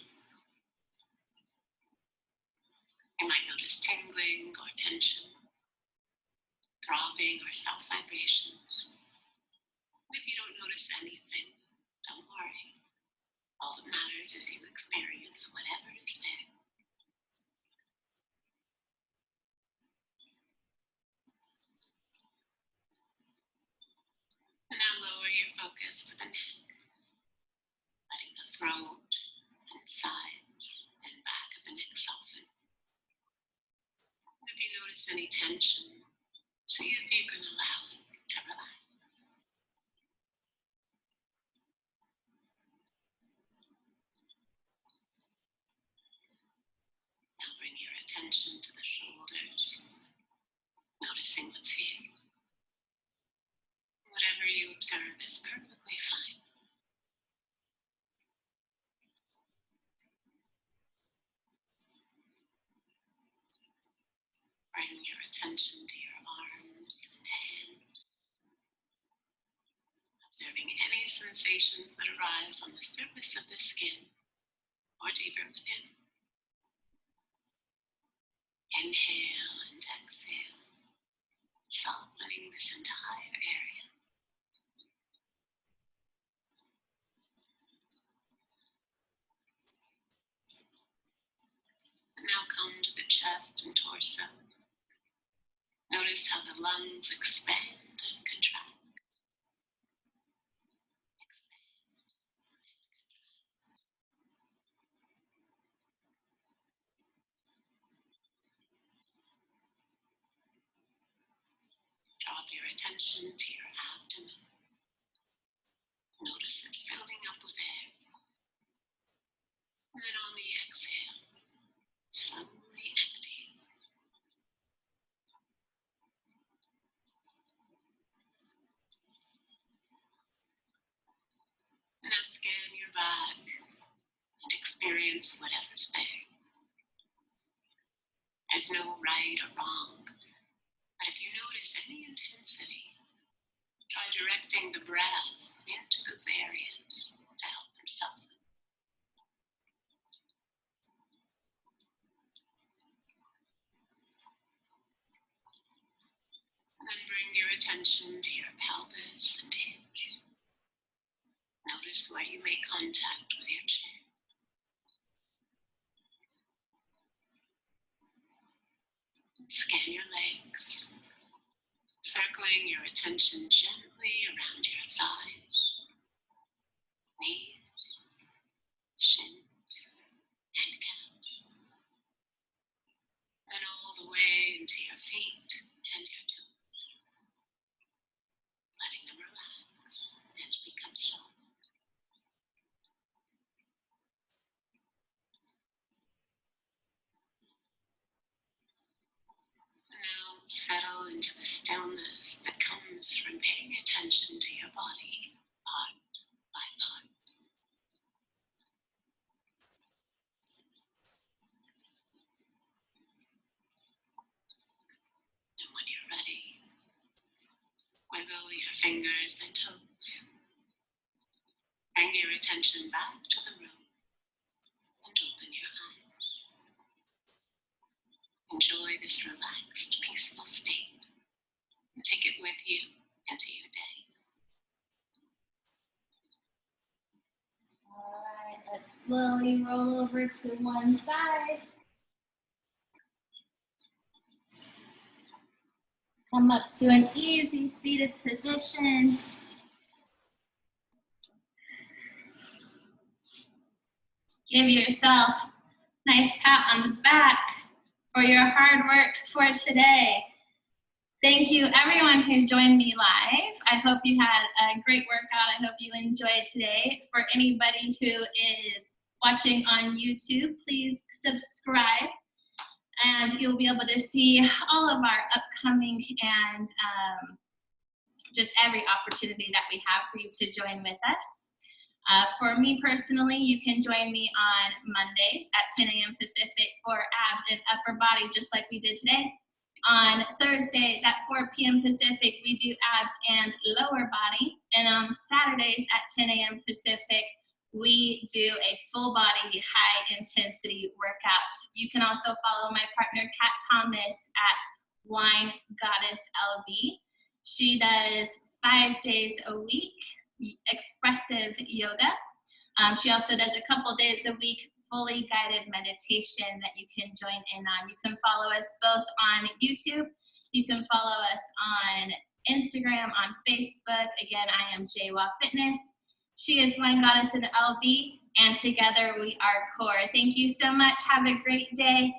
You might notice tingling or tension, throbbing or soft vibrations. And if you don't notice anything, don't worry. All that matters is you experience whatever is there. And now lower your focus to the neck, letting the throat and sides and back of the neck soften. And if you notice any tension, see if you can allow it to relax. Now bring your attention to the shoulders, noticing what's here. Whatever you observe is perfectly fine. Bring your attention to your arms and hands, observing any sensations that arise on the surface of the skin or deeper within. Inhale and exhale, softening this entire area. And now come to the chest and torso. Notice how the lungs expand and contract. Drop your attention to your abdomen. Notice it filling up with air. And then on the exhale, slowly empty. Now scan your back and experience whatever's there. There's no right or wrong, but if you notice any intensity, try directing the breath into those areas to help them soften. And then bring your attention to your pelvis and hips. Notice where you make contact with your chin. Scan your legs, circling your attention gently around your thighs, knees, shins, and calves, and all the way into your feet and your toes, letting them relax and become soft. Now settle into the stillness that comes from paying attention to your body, part by part. And when you're ready, wiggle your fingers and toes. Bring your attention back to the room and open your eyes. Enjoy this relaxed, peaceful state and take it with you Slowly roll over to one side. Come up to an easy seated position. Give yourself a nice pat on the back for your hard work for today. Thank you everyone who joined me live. I hope you had a great workout. I hope you enjoyed today. For anybody who is watching on YouTube, please subscribe and you'll be able to see all of our upcoming and just every opportunity that we have for you to join with us. For me personally, you can join me on Mondays at 10 a.m. Pacific for abs and upper body, just like we did today. On Thursdays at 4 p.m. Pacific, we do abs and lower body. And on Saturdays at 10 a.m. Pacific, we do a full body, high intensity workout. You can also follow my partner, Kat Thomas, at Wine Goddess LV. She does 5 days a week, expressive yoga. She also does a couple days a week, fully guided meditation that you can join in on. You can follow us both on YouTube. You can follow us on Instagram, on Facebook. Again, I am JWaugh Fitness. She is Wine Goddess in LV, and together we are C.O.R.E. Thank you so much. Have a great day.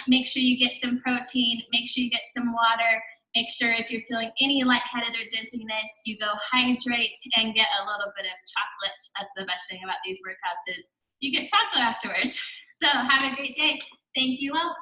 Make sure you get some protein. Make sure you get some water. Make sure if you're feeling any lightheaded or dizziness, you go hydrate and get a little bit of chocolate. That's the best thing about these workouts is you get chocolate afterwards. So have a great day. Thank you all.